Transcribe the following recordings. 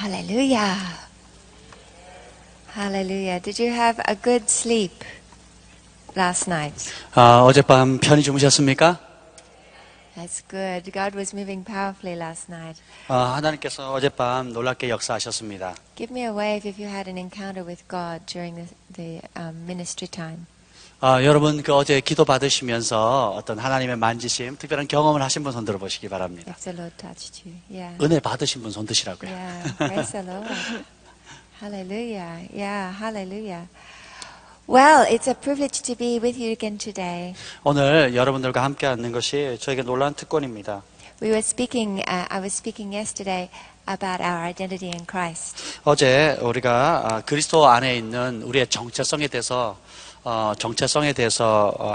Hallelujah. Hallelujah. Did you have a good sleep last night? 어젯밤 편히 주무셨습니까? That's good. God was moving powerfully last night. 하나님께서 어젯밤 놀랍게 역사하셨습니다. Give me a wave if you had an encounter with God during the ministry time. 여러분 어제 기도 받으시면서 어떤 하나님의 만지심, 특별한 경험을 하신 분 손 들어보시기 바랍니다. If the Lord touched you. Yeah. 은혜 받으신 분 손 드시라고요. Yeah. Praise the Lord. Hallelujah. Yeah. Hallelujah. Well, it's a privilege to be with you again today. 오늘 여러분들과 함께 앉는 것이 저에게 놀라운 특권입니다. I was speaking yesterday about our identity in Christ. 어제 우리가 그리스도 안에 있는 우리의 정체성에 대해서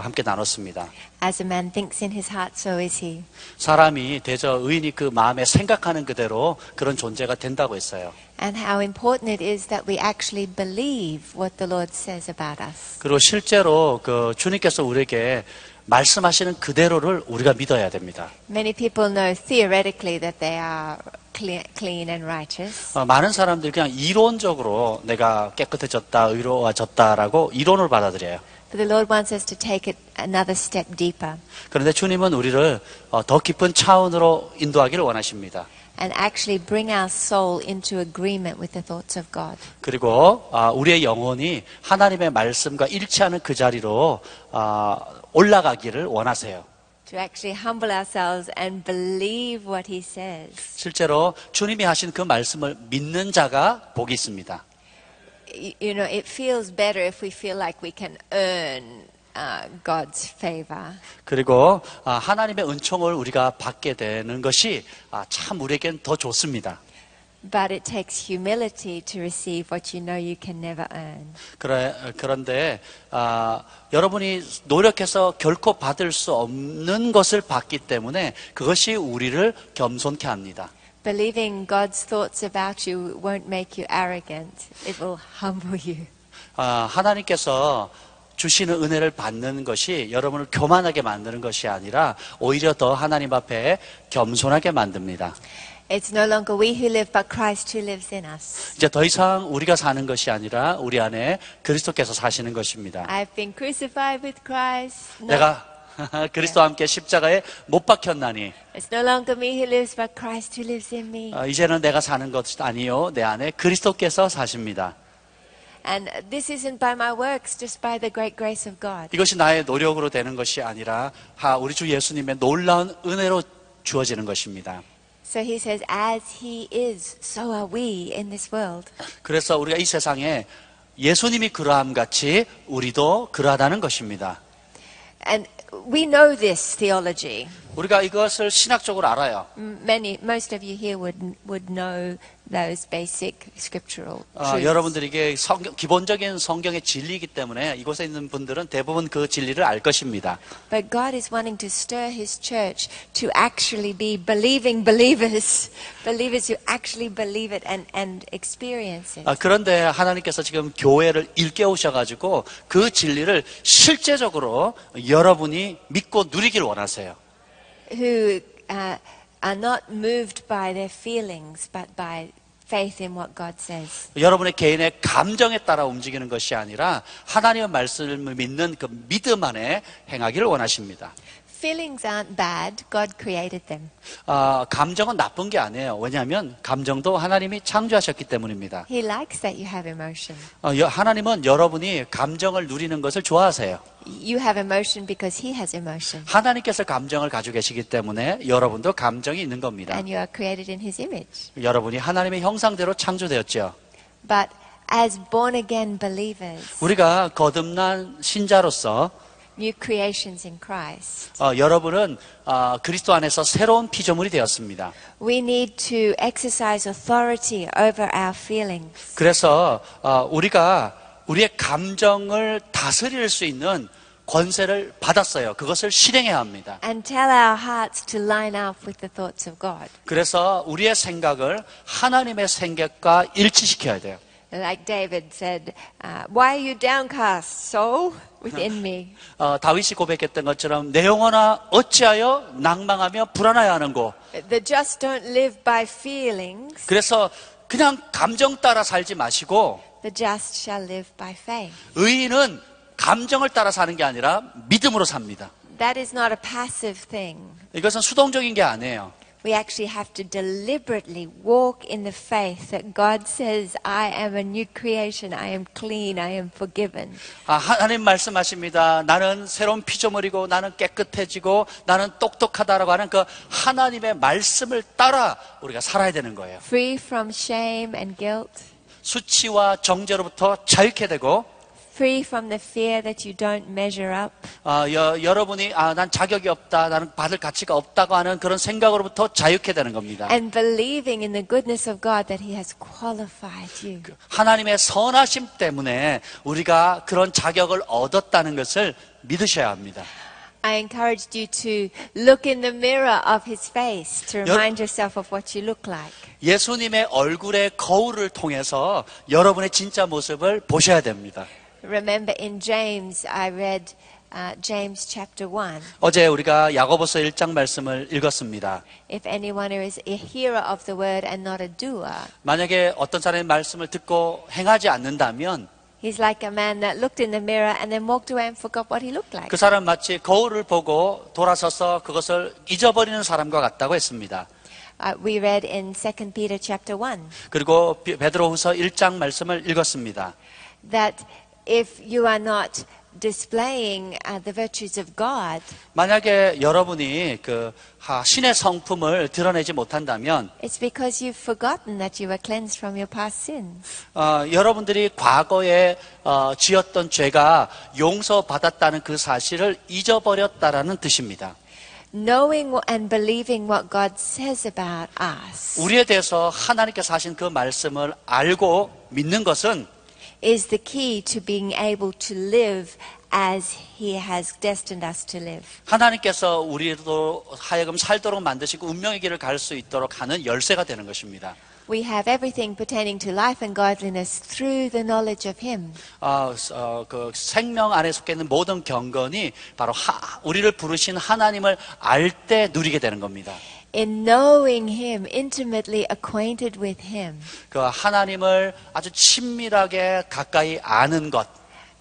함께 나눴습니다. As a man thinks in his heart, so is he. 사람이 대저 의인이 그 마음에 생각하는 그대로 그런 존재가 된다고 했어요. And how important it is that we actually believe what the Lord says about us. 그리고 실제로 주님께서 우리에게 말씀하시는 그대로를 우리가 믿어야 됩니다. Many people know theoretically that they are clean and righteous. 많은 사람들이 그냥 이론적으로 내가 깨끗해졌다, 의로워졌다라고 이론을 받아들여요. But the Lord wants us to take it another step deeper. 그런데 주님은 우리를 더 깊은 차원으로 인도하기를 원하십니다. And actually bring our soul into agreement with the thoughts of God. 그리고 우리의 영혼이 하나님의 말씀과 일치하는 그 자리로 올라가기를 원하세요. To actually humble ourselves and believe what He says. 실제로 주님이 하신 그 말씀을 믿는 자가 복이 있습니다. You know, it feels better if we feel like we can earn God's favor. 그리고 하나님의 은총을 우리가 받게 되는 것이 참 우리에겐 더 좋습니다. But it takes humility to receive what you know you can never earn. 그런데 여러분이 노력해서 결코 받을 수 없는 것을 받기 때문에 그것이 우리를 겸손케 합니다. Believing God's thoughts about you won't make you arrogant. It will humble you. 하나님께서 주시는 은혜를 받는 것이 여러분을 교만하게 만드는 것이 아니라 오히려 더 하나님 앞에 겸손하게 만듭니다. It's no longer we who live, but Christ who lives in us. 이제 더 이상 우리가 사는 것이 아니라 우리 안에 그리스도께서 사시는 것입니다. I've been crucified with Christ. 내가 그리스도와 함께 십자가에 못 박혔나니 It's no longer me who lives, but Christ who lives in me. 이제는 내가 사는 것이 아니요 내 안에 그리스도께서 사십니다. And this isn't by my works, just by the great grace of God. 이것이 나의 노력으로 되는 것이 아니라 우리 주 예수님의 놀라운 은혜로 주어지는 것입니다. So he says, as he is, so are we in this world. 그래서 우리가 이 세상에 예수님이 그러함 같이 우리도 그러하다는 것입니다. And we know this theology. 우리가 이것을 신학적으로 알아요. Most of you here would know those basic scriptural truths. 여러분들에게 기본적인 성경의 진리이기 때문에 이곳에 있는 분들은 대부분 그 진리를 알 것입니다. But God is wanting to stir His church to actually be believing believers who actually believe it and experience it. 그런데 하나님께서 지금 교회를 일깨우셔가지고 그 진리를 실제적으로 여러분이 믿고 누리길 원하세요. Who are not moved by their feelings, but by faith in what God says. 여러분의 개인의 감정에 따라 움직이는 것이 아니라 하나님의 말씀을 믿는 그 믿음 안에 행하기를 원하십니다. Feelings aren't bad. God created them. 감정은 나쁜 게 아니에요. 왜냐하면 감정도 하나님이 창조하셨기 때문입니다. He likes that you have emotion. 하나님은 여러분이 감정을 누리는 것을 좋아하세요. You have emotion because He has emotion. 하나님께서 감정을 가지고 계시기 때문에 여러분도 감정이 있는 겁니다. And you are created in His image. 여러분이 하나님의 형상대로 창조되었죠. But as born again believers, 우리가 거듭난 신자로서 new creations in Christ, 여러분은 그리스도 안에서 새로운 피조물이 되었습니다. we need to exercise authority over our feelings. 그래서 우리가 우리의 감정을 다스릴 수 있는 권세를 받았어요. 그것을 실행해야 합니다. And tell our hearts to line up with the thoughts of God. 그래서 우리의 생각을 하나님의 생각과 일치시켜야 돼요. Like David said, why are you downcast, soul, within me? 다윗이 고백했던 것처럼 내 영혼아 어찌하여 낭망하며 불안하여 하는고. The just don't live by feelings. 그래서 그냥 감정 따라 살지 마시고 The just shall live by faith. 의인은 감정을 따라 사는 게 아니라 믿음으로 삽니다. That is not a passive thing. 이것은 수동적인 게 아니에요. We actually have to deliberately walk in the faith that God says, I am a new creation, I am clean, I am forgiven. 하나님 말씀하십니다. 나는 새로운 피조물이고 나는 깨끗해지고 나는 똑똑하다라고 하는 그 하나님의 말씀을 따라 우리가 살아야 되는 거예요. Free from shame and guilt. 수치와 정죄로부터 자유케 되고 Free from the fear that you don't measure up. 여러분이 난 자격이 없다, 나는 받을 가치가 없다고 하는 그런 생각으로부터 자유케 되는 겁니다. And believing in the goodness of God that He has qualified you. 하나님의 선하심 때문에 우리가 그런 자격을 얻었다는 것을 믿으셔야 합니다. I encouraged you to look in the mirror of His face to remind yourself of what you look like. 예수님의 얼굴의 거울을 통해서 여러분의 진짜 모습을 보셔야 됩니다. Remember in James, I read James chapter 1. 어제 우리가 야고보서 1장 말씀을 읽었습니다. If anyone who is a hearer of the word and not a doer, 만약에 어떤 사람의 말씀을 듣고 행하지 않는다면 he's like a man that looked in the mirror and then walked away and forgot what he looked like. 그 사람 마치 거울을 보고 돌아서서 그것을 잊어버리는 사람과 같다고 했습니다. We read in 2 Peter chapter 1 그리고 베드로후서 1장 말씀을 읽었습니다. that if you are not displaying the virtues of God, 만약에 여러분이 그 신의 성품을 드러내지 못한다면 it's because you've forgotten that you were cleansed from your past sins. 여러분들이 과거에 지었던 죄가 용서받았다는 그 사실을 잊어버렸다라는 뜻입니다. Knowing and believing what God says about us 우리에 대해서 하나님께서 하신 그 말씀을 알고 믿는 것은 is the key to being able to live as He has destined us to live. 하나님께서 우리로 하여금 살도록 만드시고 운명의 길을 갈 수 있도록 하는 열쇠가 되는 것입니다. We have everything pertaining to life and godliness through the knowledge of Him. 그 생명 안에 속해 있는 모든 경건이 바로 우리를 부르신 하나님을 알 때 누리게 되는 겁니다. In knowing Him, intimately acquainted with Him. 그 하나님을 아주 친밀하게 가까이 아는 것.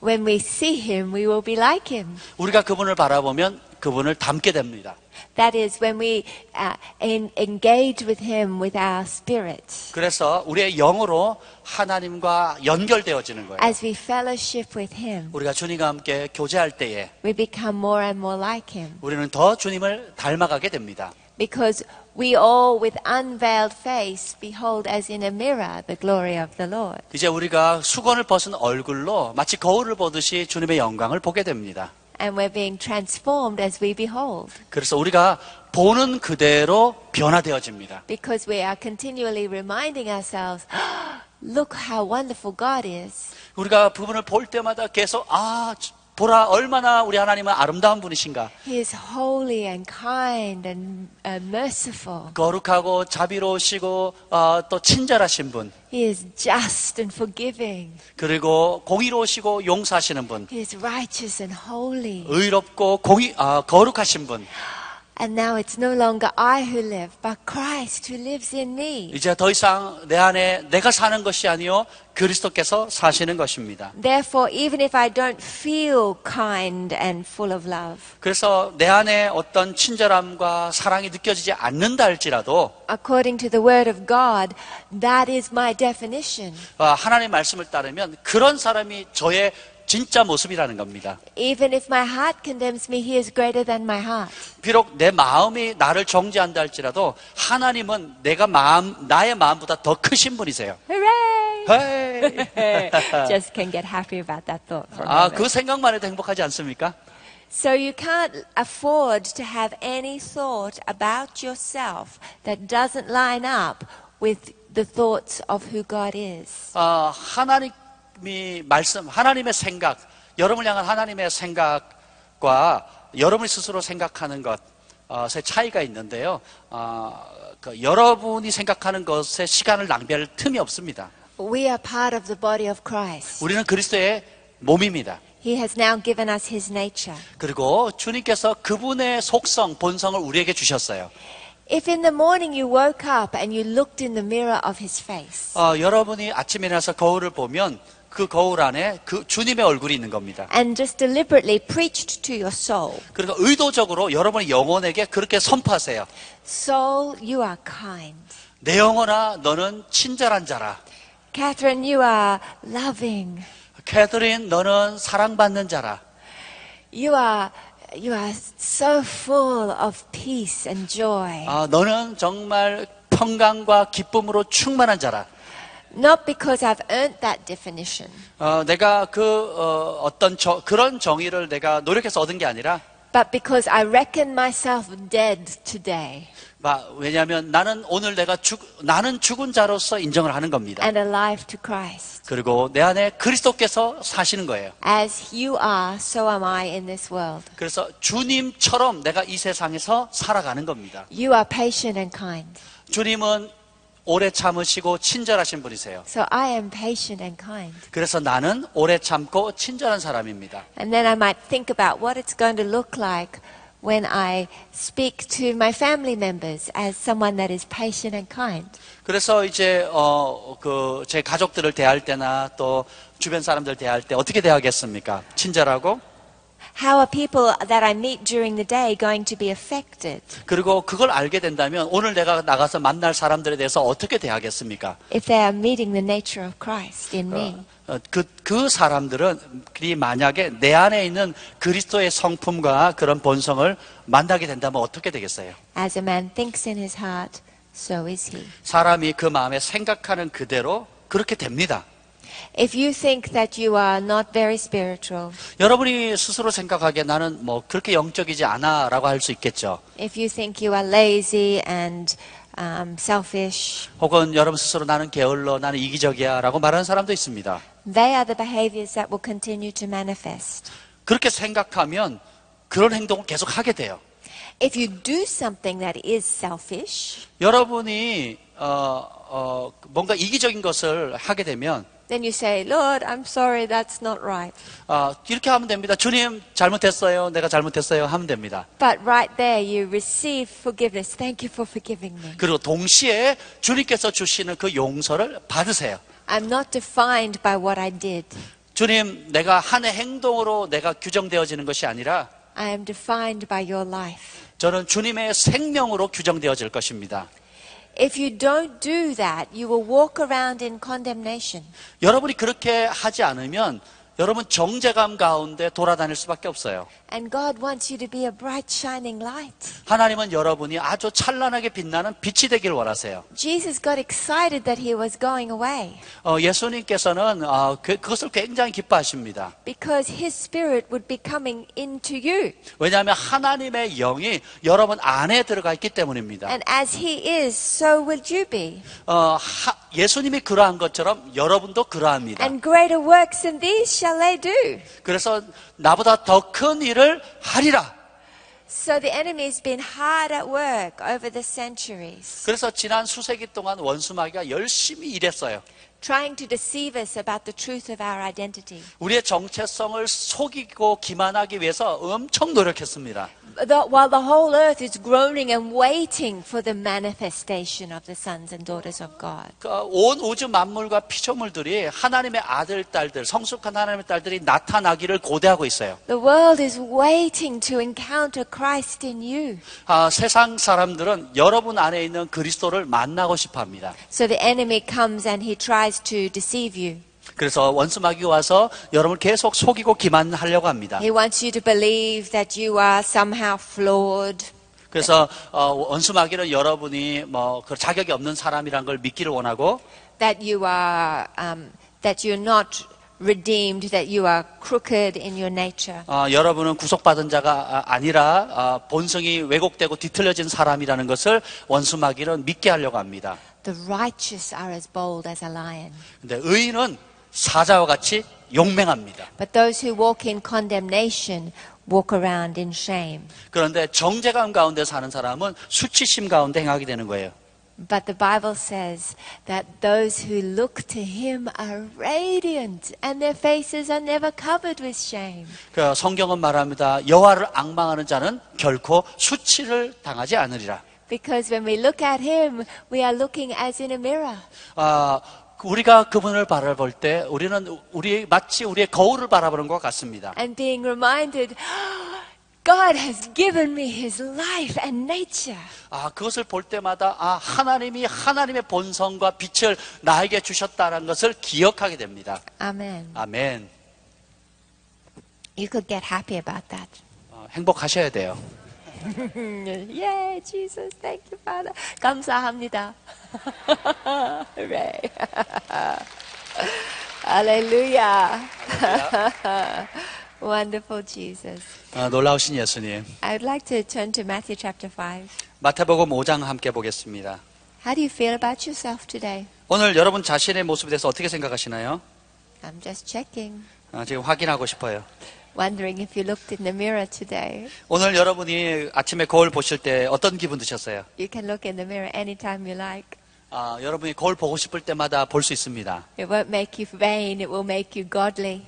When we see Him, we will be like Him. 우리가 그분을 바라보면 그분을 닮게 됩니다. That is when we engage with Him with our spirit. 그래서 우리의 영으로 하나님과 연결되어지는 거예요. As we fellowship with Him, 우리가 주님과 함께 교제할 때에 we become more and more like Him. 우리는 더 주님을 닮아가게 됩니다. Because we all with unveiled face behold as in a mirror the glory of the Lord. 이제 우리가 수건을 벗은 얼굴로 마치 거울을 보듯이 주님의 영광을 보게 됩니다. And we're being transformed as we behold. 그래서 우리가 보는 그대로 변화되어집니다. Because we are continually reminding ourselves, look how wonderful God is. 우리가 그분을 볼 때마다 계속 보라 얼마나 우리 하나님은 아름다운 분이신가. He is holy and kind and merciful. 거룩하고 자비로우시고 또 친절하신 분. He is just and forgiving. 그리고 공의로우시고 용서하시는 분. He is righteous and holy. 의롭고 거룩하신 분. And now it's no longer I who live, but Christ who lives in me. 이제 더 이상 내 안에 내가 사는 것이 아니요 그리스도께서 사시는 것입니다. Therefore, even if I don't feel kind and full of love, 그래서 내 안에 어떤 친절함과 사랑이 느껴지지 않는다 할지라도 according to the word of God, that is my definition. 하나님의 말씀을 따르면 그런 사람이 저의 진짜 모습이라는 겁니다. Even if my heart condemns me, He is greater than my heart. 비록 내 마음이 나를 정죄한다 할지라도 하나님은 나의 마음보다 더 크신 분이세요. Hooray! 헤이! Just can get happy about that thought for a moment. 그 생각만 해도 행복하지 않습니까? So you can't afford to have any thought about yourself that doesn't line up with the thoughts of who God is. 하나님의 생각, 여러분을 향한 하나님의 생각과 여러분이 스스로 생각하는 것의 차이가 있는데요. 여러분이 생각하는 것에 시간을 낭비할 틈이 없습니다. We are part of the body of Christ. 우리는 그리스도의 몸입니다. He has now given us His nature. 그리고 주님께서 그분의 속성, 본성을 우리에게 주셨어요. If in the morning you woke up and you looked in the mirror of his face. 여러분이 아침에 일어나서 거울을 보면 그 거울 안에 그 주님의 얼굴이 있는 겁니다. And just deliberately preached to your soul. 그러니까 의도적으로 여러분의 영혼에게 그렇게 선포하세요. Soul, you are kind. 내 영혼아, 너는 친절한 자라. Catherine, you are loving. 캐서린, 너는 사랑받는 자라. You are so full of peace and joy. 너는 정말 평강과 기쁨으로 충만한 자라. Not because I've earned that definition. 내가 그런 정의를 내가 노력해서 얻은 게 아니라, but because I reckon myself dead today. 왜냐하면 나는 오늘 나는 죽은 자로서 인정을 하는 겁니다. And alive to Christ. 그리고 내 안에 그리스도께서 사시는 거예요. As you are, so am I in this world. 그래서 주님처럼 내가 이 세상에서 살아가는 겁니다. You are patient and kind. 주님은 오래 참으시고 친절하신 분이세요. So I am patient and kind. 그래서 나는 오래 참고 친절한 사람입니다. And then I might think about what it's going to look like when I speak to my family members as someone that is patient and kind. 그래서 이제 제 가족들을 대할 때나 또 주변 사람들 대할 때 어떻게 대하겠습니까? 친절하고. How are people that I meet during the day going to be affected? 그리고 그걸 알게 된다면 오늘 내가 나가서 만날 사람들에 대해서 어떻게 대하겠습니까? If they are meeting the nature of Christ in me. 그 사람들은 만약에 내 안에 있는 그리스도의 성품과 그런 본성을 만나게 된다면 어떻게 되겠어요? As a man thinks in his heart, so is he. 사람이 그 마음에 생각하는 그대로 그렇게 됩니다. If you think that you are not very spiritual, 여러분이 스스로 생각하기에 나는 그렇게 영적이지 않아라고 할 수 있겠죠. if you think you are lazy and selfish, 혹은 여러분 스스로 나는 게을러, 나는 이기적이야라고 말하는 사람도 있습니다. they are the behaviors that will continue to manifest. 그렇게 생각하면 그런 행동을 계속 하게 돼요. If you do something that is selfish, 여러분이 뭔가 이기적인 것을 하게 되면 then you say, Lord, I'm sorry, that's not right. 이렇게 하면 됩니다. 주님, 잘못했어요. 내가 잘못했어요. 하면 됩니다. But right there you receive forgiveness. Thank you for forgiving me. 그리고 동시에 주님께서 주시는 그 용서를 받으세요. I'm not defined by what I did. 주님, 내가 한 해 행동으로 내가 규정되어지는 것이 아니라 I am defined by your life. 저는 주님의 생명으로 규정되어질 것입니다. If you don't do that, you will walk around in condemnation. 여러분이 그렇게 하지 않으면 여러분 정죄감 가운데 돌아다닐 수밖에 없어요. And God wants you to be a bright shining light. 하나님은 여러분이 아주 찬란하게 빛나는 빛이 되길 원하세요. Jesus got excited that he was going away. 예수님께서는 그것을 굉장히 기뻐하십니다. Because his spirit would be coming into you. 왜냐하면 하나님의 영이 여러분 안에 들어가 있기 때문입니다. And as he is, so will you be. 예수님이 그러한 것처럼 여러분도 그러합니다. And greater works than these shall they do. 그래서 나보다 더 큰 일을 하리라. So the enemy has been hard at work over the centuries. 그래서 지난 수세기 동안 원수마귀가 열심히 일했어요. Trying to deceive us about the truth of our identity. 우리의 정체성을 속이고 기만하기 위해서 엄청 노력했습니다. While the whole earth is groaning and waiting for the manifestation of the sons and daughters of God. 온 우주 만물과 피조물들이 하나님의 아들, 딸들, 성숙한 하나님의 딸들이 나타나기를 고대하고 있어요. The world is waiting to encounter Christ in you. 세상 사람들은 여러분 안에 있는 그리스도를 만나고 싶어 합니다. So the enemy comes and he tries to deceive you. 그래서 원수마귀가 와서 여러분을 계속 속이고 기만하려고 합니다. He wants you to believe that you are somehow flawed. 그래서 원수마귀는 여러분이 그 자격이 없는 사람이란 걸 믿기를 원하고, that you are that you're not redeemed, that you are crooked in your nature. 여러분은 구속받은 자가 아니라 본성이 왜곡되고 뒤틀려진 사람이라는 것을 원수마귀는 믿게 하려고 합니다. The righteous are as bold as a lion. 근데 의인은 사자와 같이 용맹합니다. But those who walk in condemnation walk around in shame. 그런데 정죄감 가운데 사는 사람은 수치심 가운데 행하게 되는 거예요. But the Bible says that those who look to him are radiant and their faces are never covered with shame. 성경은 말합니다. 여호와를 앙망하는 자는 결코 수치를 당하지 않으리라. Because when we look at him, we are looking as in a mirror. 우리가 그분을 바라볼 때 우리는 마치 우리의 거울을 바라보는 것 같습니다. And being reminded, God has given me his life and nature. 그것을 볼 때마다 하나님이 하나님의 본성과 빛을 나에게 주셨다는 것을 기억하게 됩니다. Amen. 아멘. You could get happy about that. 행복하셔야 돼요. Yay, Jesus, thank you, Father. 감사합니다. Hooray. Hallelujah. Wonderful Jesus. 놀라우신 예수님. I would like to turn to Matthew chapter 5. 마태복음 5장 함께 보겠습니다. How do you feel about yourself today? 오늘 여러분 자신의 모습에 대해서 어떻게 생각하시나요? I'm just checking. 지금 확인하고 싶어요. Wondering if you looked in the mirror today. 오늘 여러분이 아침에 거울 보실 때 어떤 기분 드셨어요? You can look in the mirror anytime you like. 여러분이 거울 보고 싶을 때마다 볼 수 있습니다. It won't make you vain. It will make you godly.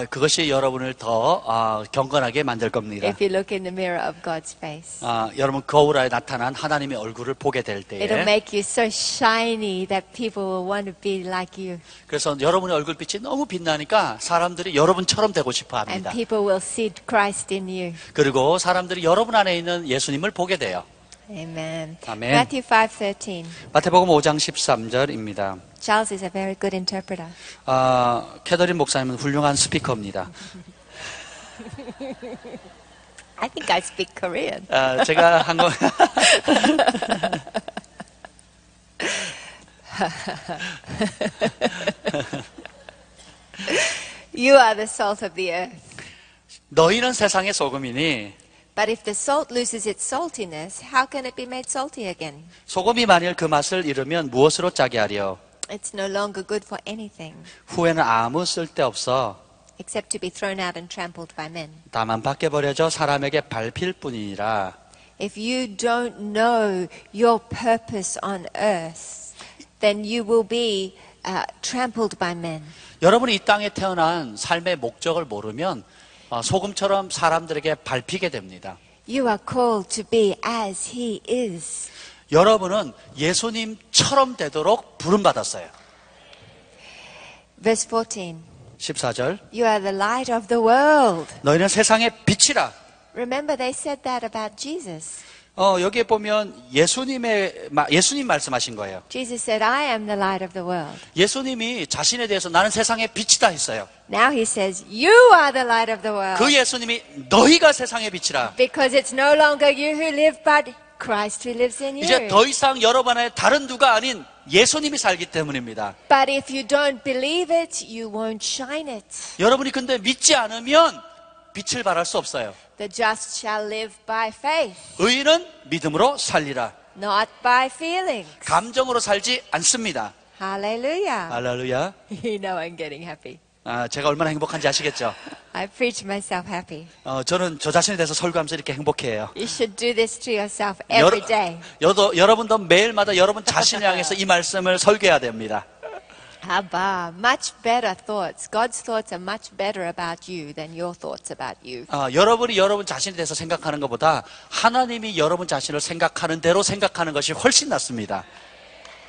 그것이 여러분을 더 경건하게 만들 겁니다. If you look in the mirror of God's face. 여러분 거울 안에 나타난 하나님의 얼굴을 보게 될 때에 It'll make you so shiny that people will want to be like you. 그래서 여러분의 얼굴빛이 너무 빛나니까 사람들이 여러분처럼 되고 싶어 합니다. And people will see Christ in you. 그리고 사람들이 여러분 안에 있는 예수님을 보게 돼요. Amen. 아멘. Matthew 5:13. 마태복음 5장 13절입니다. Charles is a very good interpreter. 캐더린 목사님은 훌륭한 스피커입니다. I think I speak Korean. 제가 한국 You are the salt of the earth. 너희는 세상의 소금이니 But if the salt loses its saltiness, how can it be made salty again? 소금이 만일 그 맛을 잃으면 무엇으로 짜게 하려? It's no longer good for anything 후에는 아무 쓸데없어 except to be thrown out and trampled by men. 다만 밖에 버려져 사람에게 밟힐 뿐이니라. If you don't know your purpose on earth, then you will be trampled by men. 여러분이 이 땅에 태어난 삶의 목적을 모르면 소금처럼 사람들에게 밟히게 됩니다. You are called to be as he is. 여러분은 예수님처럼 되도록 부름받았어요. Verse 14. 14절. You are the light of the world. 너희는 세상의 빛이라. Remember they said that about Jesus. 여기에 보면 예수님 말씀하신 거예요. Jesus said, I am the light of the world. 예수님이 자신에 대해서 나는 세상의 빛이다 했어요. Now he says, you are the light of the world. 그 예수님이 너희가 세상의 빛이라. Because it's no longer you who live, but Christ who lives in you. 이제 더 이상 여러분 안에 다른 누가 아닌 예수님이 살기 때문입니다. But if you don't believe it, you won't shine it. 여러분이 근데 믿지 않으면 빛을 발할 수 없어요. The just shall live by faith, 의인은 믿음으로 살리라. not by feelings. 감정으로 살지 않습니다. Hallelujah. 할렐루야. You know I'm getting happy. 제가 얼마나 행복한지 아시겠죠? I preach myself happy. 저는 저 자신에 대해서 설교하면서 이렇게 행복해요. You should do this to yourself every day. 여러분도 매일마다 여러분 자신을 향해서 이 말씀을 설교해야 됩니다. Abba, much better thoughts. God's thoughts are much better about you than your thoughts about you. 여러분이 여러분 자신에 대해서 생각하는 것보다 하나님이 여러분 자신을 생각하는 대로 생각하는 것이 훨씬 낫습니다.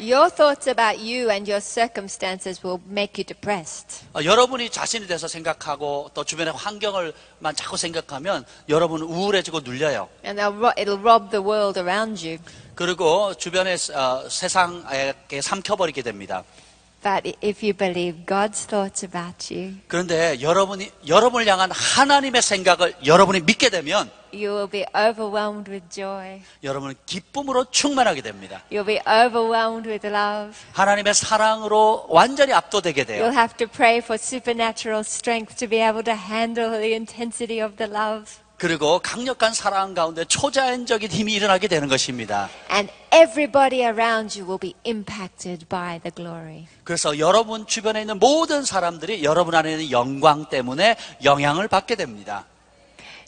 Your thoughts about you and your circumstances will make you depressed. 여러분이 자신에 대해서 생각하고 또 주변의 환경을만 자꾸 생각하면 여러분은 우울해지고 눌려요. And it'll rob the world around you. 그리고 주변의 세상에 삼켜버리게 됩니다. But if you believe God's thoughts about you, 그런데 여러분을 향한 하나님의 생각을 여러분이 믿게 되면 you will be overwhelmed with joy. 여러분은 기쁨으로 충만하게 됩니다. You'll be overwhelmed with love. 하나님의 사랑으로 완전히 압도되게 돼요. You'll have to pray for supernatural strength to be able to handle the intensity of the love. 그리고 강력한 사랑 가운데 초자연적인 힘이 일어나게 되는 것입니다. And everybody around you will be impacted by the glory. 그래서 여러분 주변에 있는 모든 사람들이 여러분 안에 있는 영광 때문에 영향을 받게 됩니다.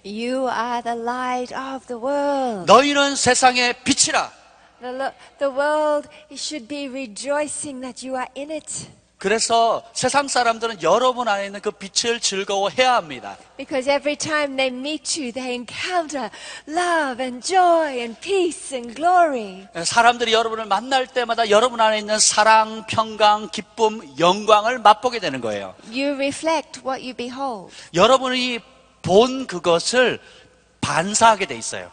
You are the light of the world. 너희는 세상의 빛이라. The world should be rejoicing that you are in it. 그래서 세상 사람들은 여러분 안에 있는 그 빛을 즐거워해야 합니다. Because every time they meet you, they encounter love and joy and peace and glory. 사람들이 여러분을 만날 때마다 여러분 안에 있는 사랑, 평강, 기쁨, 영광을 맛보게 되는 거예요. You reflect what you behold. 여러분이 본 그것을 반사하게 돼 있어요.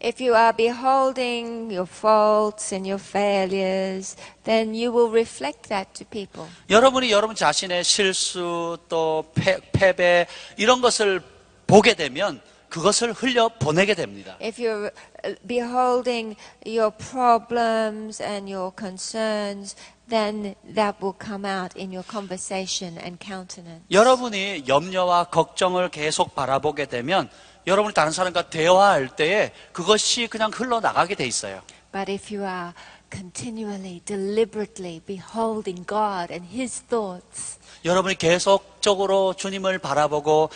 If you are beholding your faults and your failures, then you will reflect that to people. 여러분이 여러분 자신의 실수 또 패배 이런 것을 보게 되면 그것을 흘려 보내게 됩니다. If you're beholding your problems and your concerns, then that will come out in your conversation and countenance. 여러분이 염려와 걱정을 계속 바라보게 되면 여러분이 다른 사람과 대화할 때에 그것이 그냥 흘러나가게 돼 있어요. But if you are continually, deliberately beholding God and His thoughts, 여러분이 계속적으로 주님을 바라보고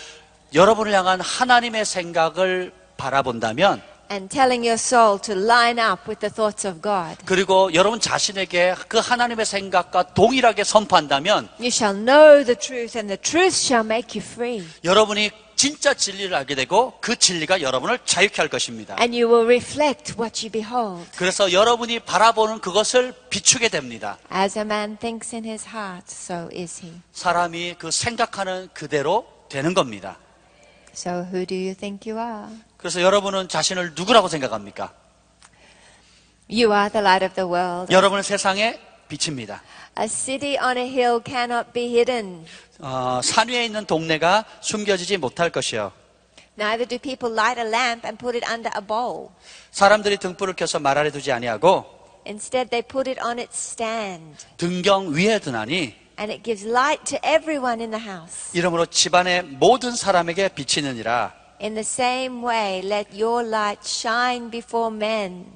여러분을 향한 하나님의 생각을 바라본다면 and telling your soul to line up with the thoughts of God, 그리고 여러분 자신에게 그 하나님의 생각과 동일하게 선포한다면 you shall know the truth and the truth shall make you free. 여러분이 진짜 진리를 알게 되고 그 진리가 여러분을 자유케 할 것입니다. And you will reflect what you behold. 그래서 여러분이 바라보는 그것을 비추게 됩니다. As a man thinks in his heart, so is he. 사람이 그 생각하는 그대로 되는 겁니다. So who do you think you are? 그래서 여러분은 자신을 누구라고 생각합니까? You are the light of the world. 여러분은 세상의 빛입니다. A city on a hill cannot be hidden. 산 위에 있는 동네가 숨겨지지 못할 것이요. Neither do people light a lamp and put it under a bowl. 사람들이 등불을 켜서 말 아래 두지 아니하고 Instead, they put it on its stand, 등경 위에 두나니 and it gives light to everyone in the house. 이러므로 집안의 모든 사람에게 비치느니라. In the same way, let your light shine before men,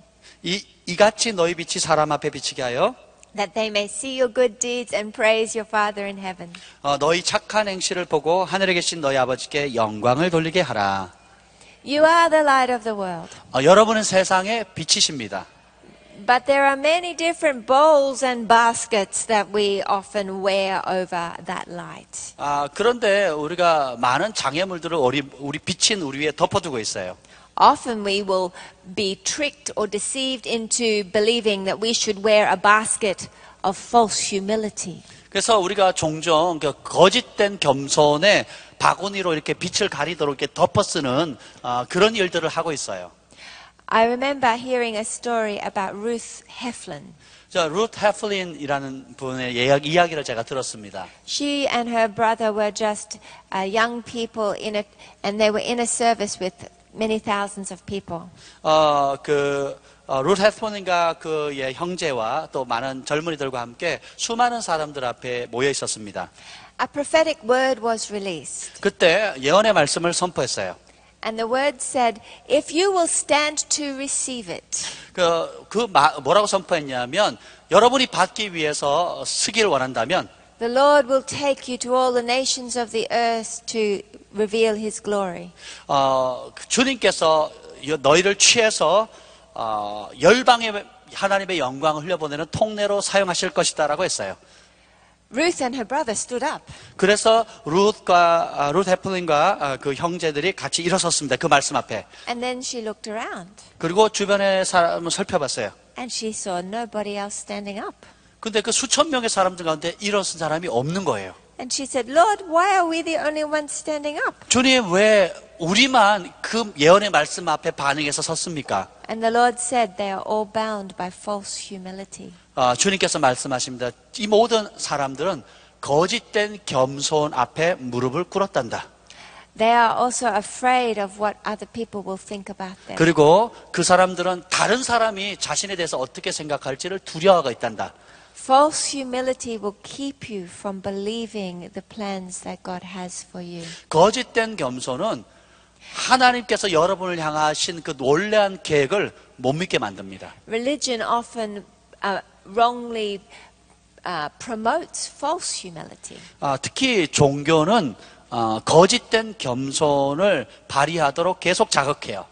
이같이 너희 빛이 사람 앞에 비치게 하여 that they may see your good deeds and praise your Father in heaven. 너희 착한 행실을 보고 하늘에 계신 너희 아버지께 영광을 돌리게 하라. You are the light of the world. 여러분은 세상의 빛이십니다. But there are many different bowls and baskets that we often wear over that light. 그런데 우리가 많은 장애물들을 우리 비친 우리 위에 덮어두고 있어요. Often we will be tricked or deceived into believing that we should wear a basket of false humility. 그래서 우리가 종종 거짓된 겸손에 바구니로 이렇게 빛을 가리도록 이렇게 덮어쓰는 그런 일들을 하고 있어요. I remember hearing a story about Ruth Heflin. 루트 헤플린이라는 분의 이야기를 제가 들었습니다. She and her brother were just young people and they were in a service with many thousands of people. 루트 헤플린과 그의 형제와 또 많은 젊은이들과 함께 수많은 사람들 앞에 모여 있었습니다. A prophetic word was released. 그때 예언의 말씀을 선포했어요. And the word said, if you will stand to receive it. 뭐라고 선포했냐면 여러분이 받기 위해서 쓰기를 원한다면 The Lord will take you to all the nations of the earth to reveal His glory. 주님께서 너희를 취해서 열방의 하나님의 영광을 흘려보내는 통로로 사용하실 것이다라고 했어요. Ruth and her brother stood up. 그래서 루트 헤플린과 그 형제들이 같이 일어섰습니다. 그 말씀 앞에. And then she looked around. 그리고 주변의 사람을 살펴봤어요. And she saw nobody else standing up. 근데 그 수천 명의 사람들 가운데 일어선 사람이 없는 거예요. And she said, Lord, why are we the only ones standing up? 주님, 왜 우리만 그 예언의 말씀 앞에 반응해서 섰습니까? And the Lord said, they are all bound by false humility. 주님께서 말씀하십니다. 이 모든 사람들은 거짓된 겸손 앞에 무릎을 꿇었단다. They are also afraid of what other people will think about them. 그리고 그 사람들은 다른 사람이 자신에 대해서 어떻게 생각할지를 두려워하고 있단다. False humility will keep you from believing the plans that God has for you. 거짓된 겸손은 하나님께서 여러분을 향하신 그 놀라운 계획을 못 믿게 만듭니다. Religion often wrongly promotes false humility. 특히 종교는 거짓된 겸손을 발휘하도록 계속 자극해요.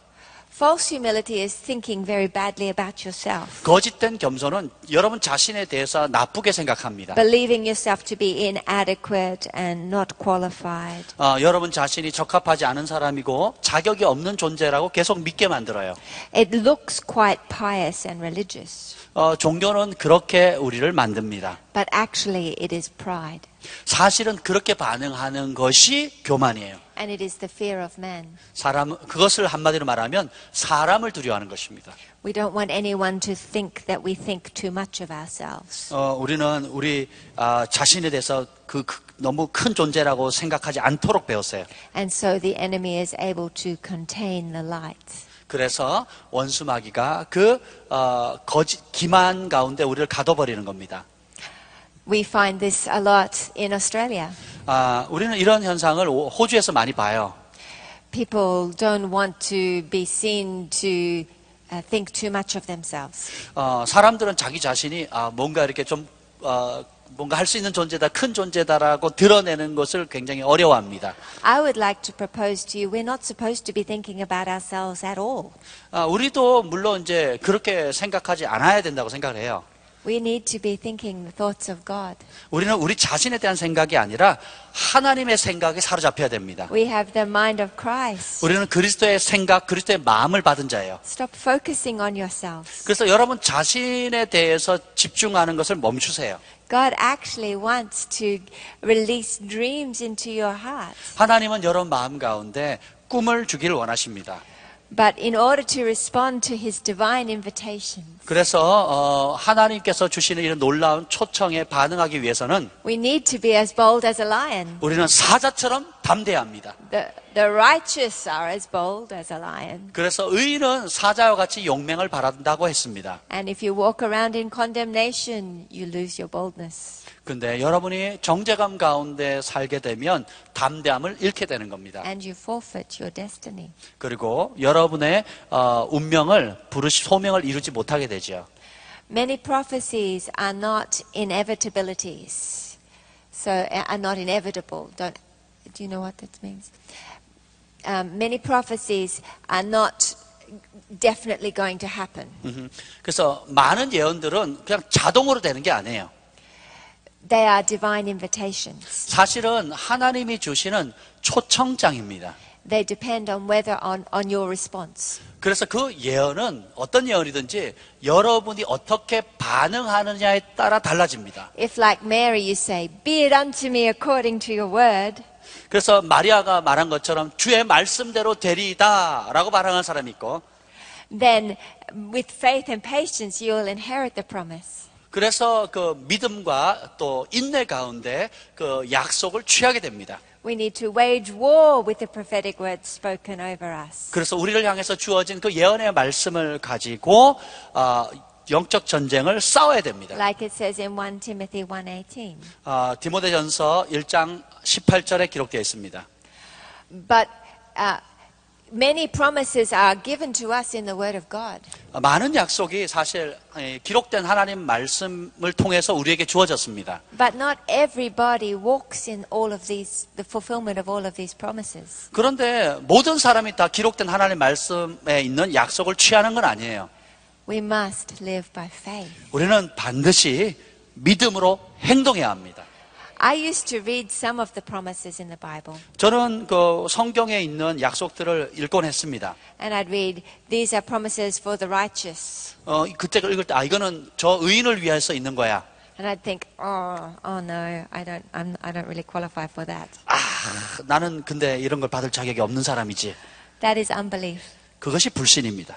False humility is thinking very badly about yourself. 거짓된 겸손은 여러분 자신에 대해서 나쁘게 생각합니다. Believing yourself to be inadequate and not qualified. 여러분 자신이 적합하지 않은 사람이고 자격이 없는 존재라고 계속 믿게 만들어요. It looks quite pious and religious. 종교는 그렇게 우리를 만듭니다. But actually it is pride. 사실은 그렇게 반응하는 것이 교만이에요. And it is the fear of man. 그것을 한마디로 말하면 사람을 두려워하는 것입니다. We don't want anyone to think that we think too much of ourselves. 우리는 우리 자신에 대해서 너무 큰 존재라고 생각하지 않도록 배웠어요. And so the enemy is able to contain the light. 그래서 원수 마귀가 기만 가운데 우리를 가둬버리는 겁니다. We find this a lot in Australia. 우리는 이런 현상을 호주에서 많이 봐요. People don't want to be seen to think too much of themselves. 사람들은 자기 자신이 뭔가 이렇게 좀 뭔가 할 수 있는 존재다, 큰 존재다라고 드러내는 것을 굉장히 어려워합니다. I would like to propose to you, we're not supposed to be thinking about ourselves at all. 우리도 물론 이제 그렇게 생각하지 않아야 된다고 생각을 해요. We need to be thinking the thoughts of God. 우리는 우리 자신에 대한 생각이 아니라 하나님의 생각에 사로잡혀야 됩니다. We have the mind of Christ. 우리는 그리스도의 생각, 그리스도의 마음을 받은 자예요. Stop focusing on yourselves. 그래서 여러분 자신에 대해서 집중하는 것을 멈추세요. God actually wants to release dreams into your heart. 하나님은 여러분 마음 가운데 꿈을 주기를 원하십니다. But in order to respond to His divine invitations, 그래서 하나님께서 주시는 이런 놀라운 초청에 반응하기 위해서는 we need to be as bold as a lion. 우리는 사자처럼 담대해야 합니다. The righteous are as bold as a lion. 그래서 의인은 사자와 같이 용맹을 바란다고 했습니다. And if you walk around in condemnation, you lose your boldness. 근데 여러분이 정죄감 가운데 살게 되면 담대함을 잃게 되는 겁니다. And you forfeit your destiny. 그리고 여러분의 운명을 소명을 이루지 못하게 되죠. Many prophecies are not inevitabilities. So are not inevitable. Do you know what that means? Many prophecies are not definitely going to happen. 그래서 많은 예언들은 그냥 자동으로 되는 게 아니에요. They are divine invitations. 사실은 하나님이 주시는 초청장입니다. They depend on your response. 그래서 그 예언은 어떤 예언이든지 여러분이 어떻게 반응하느냐에 따라 달라집니다. If like Mary you say, "Be it unto me according to your word." 그래서 마리아가 말한 것처럼 주의 말씀대로 되리이다라고 말하는 사람이 있고, then with faith and patience you will inherit the promise. 그래서 그 믿음과 또 인내 가운데 그 약속을 취하게 됩니다. We need to wage war with the prophetic words spoken over us. 그래서 우리를 향해서 주어진 그 예언의 말씀을 가지고 영적 전쟁을 싸워야 됩니다. Like it says in 1 Timothy 1:18. 디모데전서 1장 18절에 기록되어 있습니다. But many promises are given to us in the Word of God. 많은 약속이 사실 기록된 하나님 말씀을 통해서 우리에게 주어졌습니다. But not everybody walks in all of these, the fulfillment of all of these promises. 그런데 모든 사람이 다 기록된 하나님 말씀에 있는 약속을 취하는 건 아니에요. We must live by faith. 우리는 반드시 믿음으로 행동해야 합니다. I used to read some of the promises in the Bible. 저는 그 성경에 있는 약속들을 읽곤 했습니다. And I'd read, these are promises for the righteous. 그때 읽을 때 이거는 저 의인을 위해서 있는 거야. And I'd think, oh no, I don't really qualify for that. 나는 근데 이런 걸 받을 자격이 없는 사람이지. That is unbelief. 그것이 불신입니다.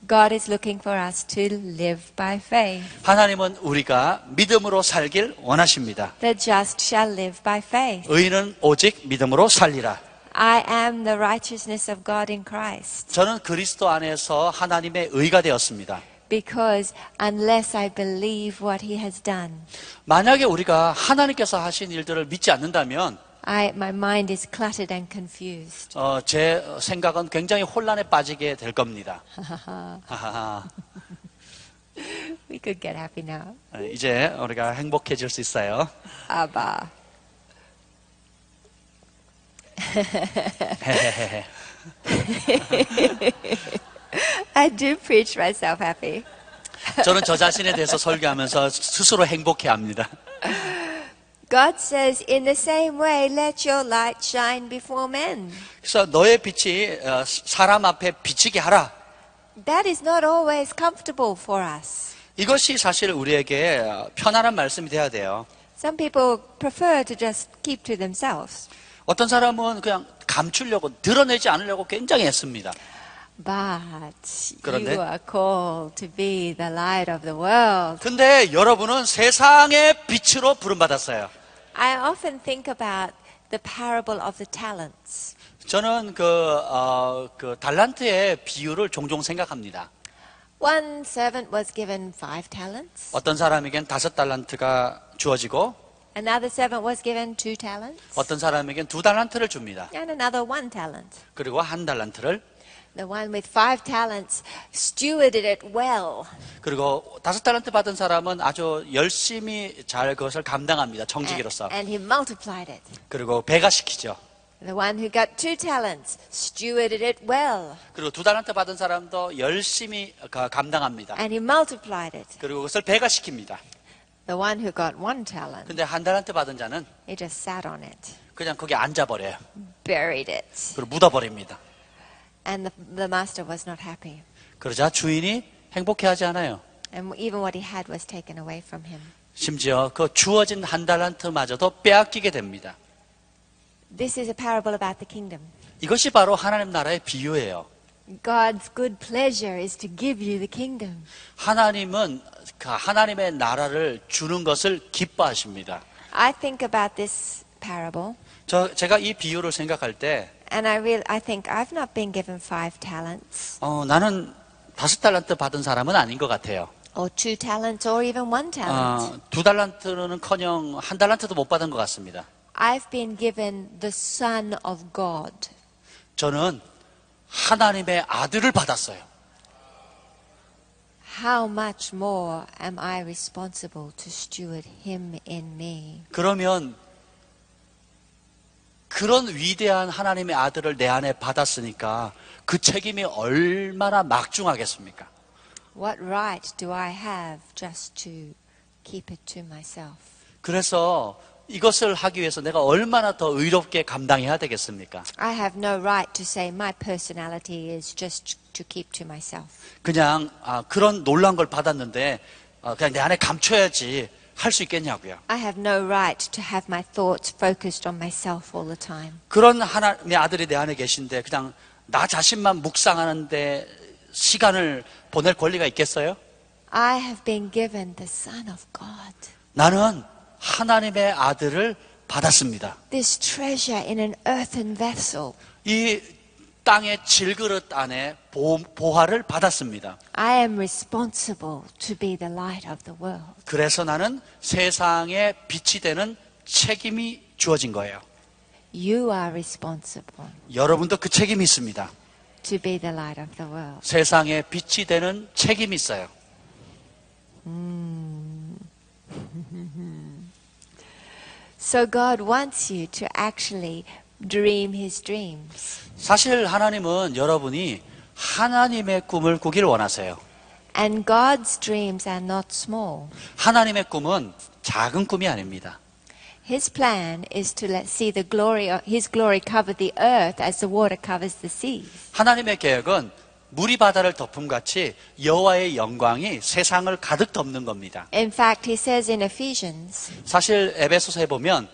God is looking for us to live by faith. 하나님은 우리가 믿음으로 살길 원하십니다. The just shall live by faith. 의인은 오직 믿음으로 살리라. I am the righteousness of God in Christ. 저는 그리스도 안에서 하나님의 의가 되었습니다. Because unless I believe what He has done, 만약에 우리가 하나님께서 하신 일들을 믿지 않는다면 my mind is cluttered and confused. 제 생각은 굉장히 혼란에 빠지게 될 겁니다. We could get happy now. 이제 우리가 행복해질 수 있어요. 아바. I do preach myself happy. 저는 저 자신에 대해서 설교하면서 스스로 행복해합니다. God says, in the same way, let your light shine before men. 그래서 너의 빛이 사람 앞에 비치게 하라. That is not always comfortable for us. 이것이 사실 우리에게 편안한 말씀이 돼야 돼요. Some people prefer to just keep to themselves. 어떤 사람은 그냥 감추려고 드러내지 않으려고 굉장히 애씁니다. But 그런데? you are called to be the light of the world. 근데 여러분은 세상의 빛으로 부름받았어요. I often think about the parable of the talents. 저는 그 달란트의 비유를 종종 생각합니다. One servant was given 5 talents. 어떤 사람에겐 5달란트가 주어지고 Another servant was given 2 talents. 어떤 사람에겐 2달란트를 줍니다. And another 1 talent. 그리고 1달란트를 The one with 5 talents stewarded it well. 그리고 5달란트 받은 사람은 아주 열심히 잘 그것을 감당합니다. 청지기로서. And he multiplied it. 그리고 배가시키죠. The one who got 2 talents stewarded it well. 그리고 2달란트 받은 사람도 열심히 감당합니다. And he multiplied it. 그리고 그것을 배가시킵니다. The one who got 1 talent, 근데 1달란트 받은 자는 he just sat on it, 그냥 거기 앉아버려요. buried it. 그리고 묻어버립니다. And the master was not happy. 그러자 주인이 행복해하지 않아요. And even what he had was taken away from him. 심지어 그 주어진 1달란트마저도 빼앗기게 됩니다. This is a parable about the kingdom. 이것이 바로 하나님 나라의 비유예요. God's good pleasure is to give you the kingdom. 하나님은 그 하나님의 나라를 주는 것을 기뻐하십니다. I think about this parable, 제가 이 비유를 생각할 때 and I think I've not been given 5 talents, 나는 5달란트 받은 사람은 아닌 것 같아요. or 2 talents, or even 1 talent. 2달란트는커녕 1달란트도 못 받은 것 같습니다. I've been given the Son of God. 저는 하나님의 아들을 받았어요. How much more am I responsible to steward him in me? 그러면 그런 위대한 하나님의 아들을 내 안에 받았으니까 그 책임이 얼마나 막중하겠습니까? What right do I have just to keep it to myself? 그래서 이것을 하기 위해서 내가 얼마나 더 의롭게 감당해야 되겠습니까? I have no right to say my personality is just to keep to myself. 그냥 그런 놀란 걸 받았는데 그냥 내 안에 감춰야지 할 수 있겠냐고요. I have no right to have my thoughts focused on myself all the time. 그런 하나님의 아들이 내 안에 계신데 그냥 나 자신만 묵상하는데 시간을 보낼 권리가 있겠어요? I have been given the Son of God. 나는 하나님의 아들을 받았습니다. This treasure in an earthen vessel. 이 땅의 질그릇 안에 보화를 받았습니다. I am responsible to be the light of the world. 그래서 나는 세상의 빛이 되는 책임이 주어진 거예요. You are responsible 여러분도 그 책임이 있습니다. to be the light of the world. 세상의 빛이 되는 책임이 있어요. So God wants you to actually dream His dreams. 사실 하나님은 여러분이 하나님의 꿈을 꾸길 원하세요. And God's dreams are not small. 하나님의 꿈은 작은 꿈이 아닙니다. His plan is to see the glory of His glory cover the earth as the water covers the sea. 하나님의 계획은 물이 바다를 덮음같이 여호와의 영광이 세상을 가득 덮는 겁니다. In fact, He says in Ephesians 사실 에베소서에 보면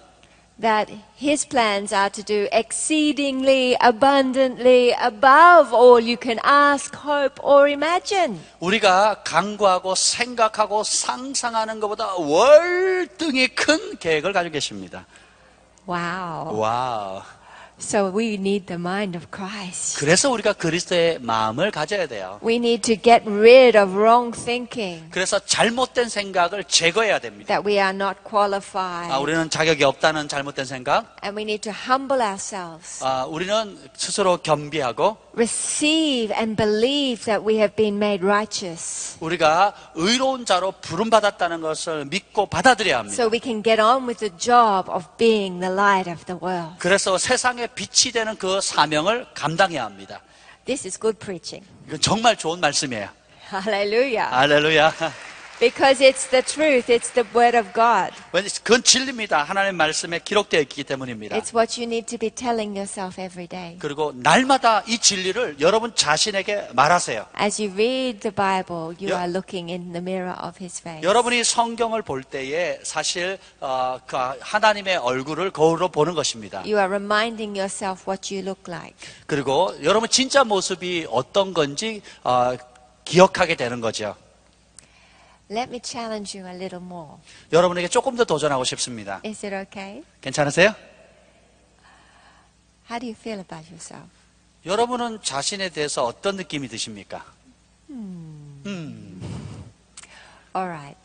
that His plans are to do exceedingly abundantly above all you can ask, hope, or imagine. 우리가 간구하고 생각하고 상상하는 것보다 월등히 큰 계획을 가지고 계십니다. Wow. 와우. So we need the mind of Christ. 그래서 우리가 그리스도의 마음을 가져야 돼요. We need to get rid of wrong thinking 그래서 잘못된 생각을 제거해야 됩니다. that we are not qualified. 우리는 자격이 없다는 잘못된 생각, And we need to humble ourselves. 우리는 스스로 겸비하고 Receive and believe that we have been made righteous. 우리가 의로운 자로 부름받았다는 것을 믿고 받아들여야 합니다. So we can get on with the job of being the light of the world. 그래서 세상의 빛이 되는 그 사명을 감당해야 합니다. This is good preaching. 이건 정말 좋은 말씀이에요. Hallelujah. 할렐루야. Because it's the truth, it's the word of God. 그건 진리입니다. 하나님의 말씀에 기록되어 있기 때문입니다. It's what you need to be telling yourself every day. 그리고 날마다 이 진리를 여러분 자신에게 말하세요. As you read the Bible, you are looking in the mirror of His face. 여러분이 성경을 볼 때에 사실 그 하나님의 얼굴을 거울로 보는 것입니다. You are reminding yourself what you look like. 그리고 여러분 진짜 모습이 어떤 건지 기억하게 되는 거죠. Let me challenge you a little more. 여러분에게 조금 더 도전하고 싶습니다. Is it okay? 괜찮으세요? How do you feel about yourself? 여러분은 자신에 대해서 어떤 느낌이 드십니까? All right.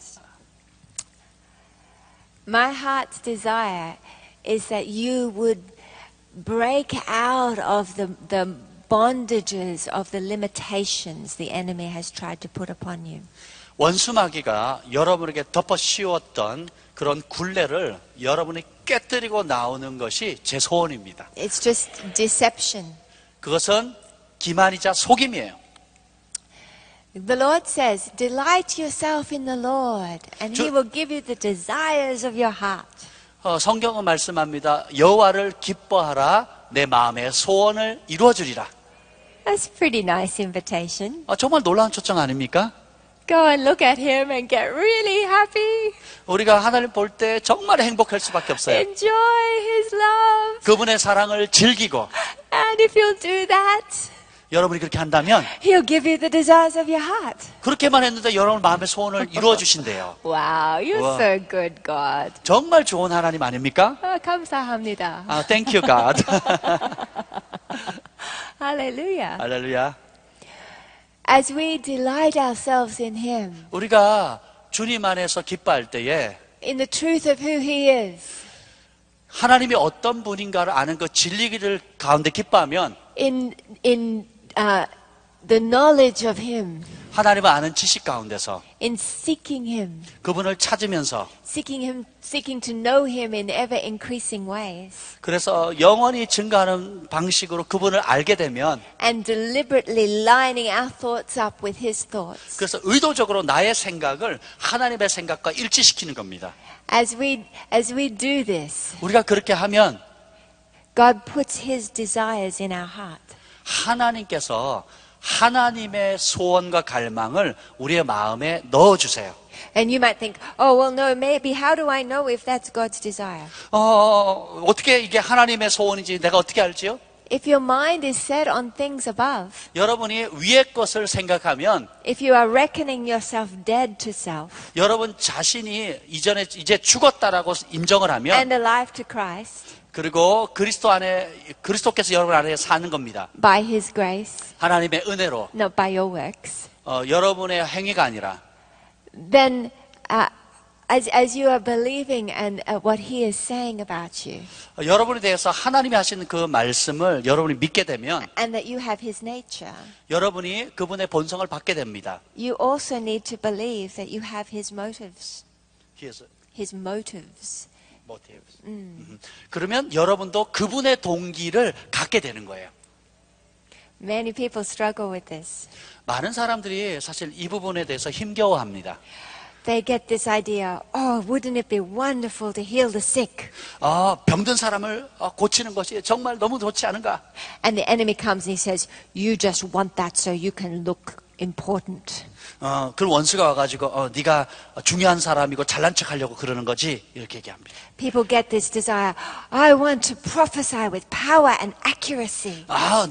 My heart's desire is that you would break out of the bondages of the limitations the enemy has tried to put upon you. 원수마귀가 여러분에게 덮어 씌웠던 그런 굴레를 여러분이 깨뜨리고 나오는 것이 제 소원입니다. It's just deception. 그것은 기만이자 속임이에요. The Lord says, delight yourself in the Lord, and He will give you the desires of your heart. 성경은 말씀합니다. 여호와를 기뻐하라, 내 마음의 소원을 이루어주리라. That's a pretty nice invitation. 정말 놀라운 초청 아닙니까? Go and look at Him and get really happy. 우리가 하나님 볼 때 정말 행복할 수밖에 없어요. Enjoy His love. 그분의 사랑을 즐기고, And if you'll do that, 여러분이 그렇게 한다면 He'll give you the desires of your heart. 그렇게만 했는데 여러분 마음의 소원을 이루어 주신대요. Wow, you're Wow. so good, God. 정말 좋은 하나님 아닙니까? 감사합니다. Thank you, God. Hallelujah. 할렐루야. As we delight ourselves in Him, 우리가 주님 안에서 기뻐할 때에 in the truth of who He is, 하나님이 어떤 분인가를 아는 그 진리를 가운데 기뻐하면 in the knowledge of Him, 하나님을 아는 지식 가운데서 in seeking Him, 그분을 찾으면서 seeking to know Him in ever increasing ways, 그래서 영원히 증가하는 방식으로 그분을 알게 되면 and deliberately lining our thoughts up with His thoughts. 그래서 의도적으로 나의 생각을 하나님의 생각과 일치시키는 겁니다. As we do this, 우리가 그렇게 하면 God puts His desires in our heart. 하나님께서 하나님의 소원과 갈망을 우리의 마음에 넣어주세요. And you might think, oh, well, no, maybe how do I know if that's God's desire? 어떻게 이게 하나님의 소원인지 내가 어떻게 알지요? If your mind is set on things above, 여러분이 위의 것을 생각하면 if you are reckoning yourself dead to self 여러분 자신이 이제 죽었다라고 인정을 하면 and alive to Christ 그리고 그리스도께서 여러분 안에 사는 겁니다. by His grace, 하나님의 은혜로 not by your works, 여러분의 행위가 아니라 then as you are believing and what He is saying about you, 여러분에 대해서 하나님이 하시는 그 말씀을 여러분이 믿게 되면 and that you have His nature, 여러분이 그분의 본성을 받게 됩니다. you also need to believe that you have His motives. His His motives. motives. 그러면 여러분도 그분의 동기를 갖게 되는 거예요. Many people struggle with this. 많은 사람들이 사실 이 부분에 대해서 힘겨워합니다. They get this idea, oh, wouldn't it be wonderful to heal the sick? 병든 사람을 고치는 것이 정말 너무 좋지 않은가? And the enemy comes and he says, you just want that so you can look important. 그 원수가 와가지고 네가 중요한 사람이고 잘난 척하려고 그러는 거지 이렇게 얘기합니다. People get this desire, I want to prophesy with power and accuracy.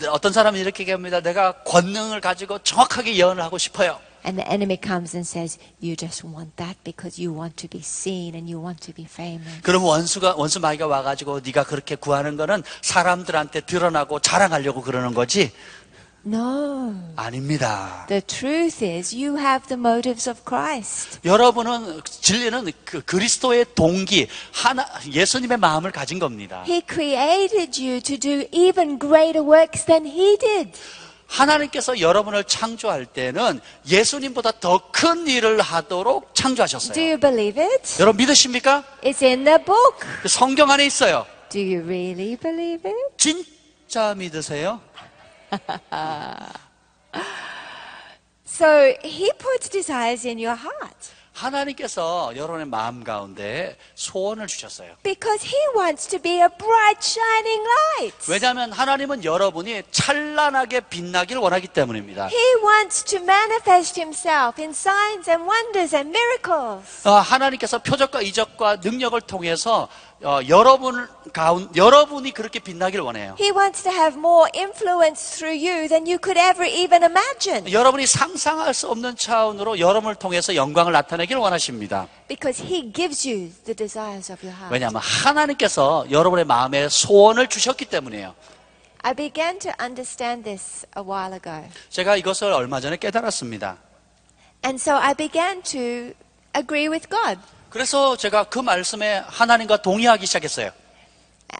어떤 사람은 이렇게 얘기합니다. 내가 권능을 가지고 정확하게 예언을 하고 싶어요. And the enemy comes and says, you just want that because you want to be seen and you want to be famous. 그럼 원수 마귀가 와가지고 네가 그렇게 구하는 거는 사람들한테 드러나고 자랑하려고 그러는 거지? No. 아닙니다. The truth is you have the motives of Christ. 여러분은 진리는 그리스도의 동기, 예수님의 마음을 가진 겁니다. He created you to do even greater works than He did. 하나님께서 여러분을 창조할 때는 예수님보다 더 큰 일을 하도록 창조하셨어요. Do you believe it? 여러분 믿으십니까? It's in the book. 성경 안에 있어요. Do you really believe it? 진짜 믿으세요? So he puts desires in your heart 하나님께서 여러분의 마음 가운데 소원을 주셨어요. because he wants to be a bright, shining light. 왜냐하면 하나님은 여러분이 찬란하게 빛나길 원하기 때문입니다. He wants to manifest himself in signs and wonders and miracles. 하나님께서 표적과 이적과 능력을 통해서 여러분이 그렇게 빛나길 원해요. He wants to have more influence through you than you could ever even imagine. 여러분이 상상할 수 없는 차원으로 여러분을 통해서 영광을 나타내길 원하십니다. Because he gives you the desires of your heart. 왜냐하면 하나님께서 여러분의 마음에 소원을 주셨기 때문이에요. I began to understand this a while ago. 제가 이것을 얼마 전에 깨달았습니다. And so I began to agree with God. 그래서 제가 그 말씀에 하나님과 동의하기 시작했어요.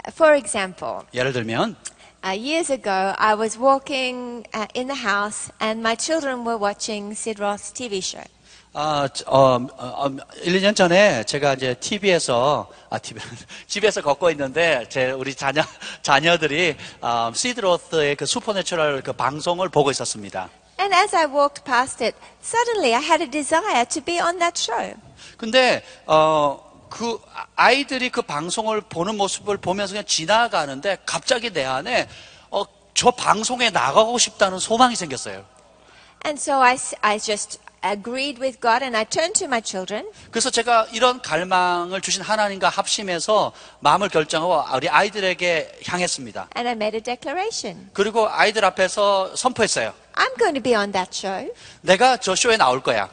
For example, 예를 들면 years ago I was walking in the house and my children were watching Sid Roth's TV show. 1, 2년 전에 제가 이제 집에서 걷고 있는데 우리 자녀들이 시드 로스의 그 슈퍼내추럴 그 방송을 보고 있었습니다. And as I walked past it, suddenly I had a desire to be on that show. 근데 그 아이들이 그 방송을 보는 모습을 보면서 그냥 지나가는데 갑자기 내 안에 저 방송에 나가고 싶다는 소망이 생겼어요. And so I just agreed with God and I turned to my children. 그래서 제가 이런 갈망을 주신 하나님과 합심해서 마음을 결정하고 우리 아이들에게 향했습니다. And I made a declaration. 그리고 아이들 앞에서 선포했어요. I'm going to be on that show. 내가 저 쇼에 나올 거야.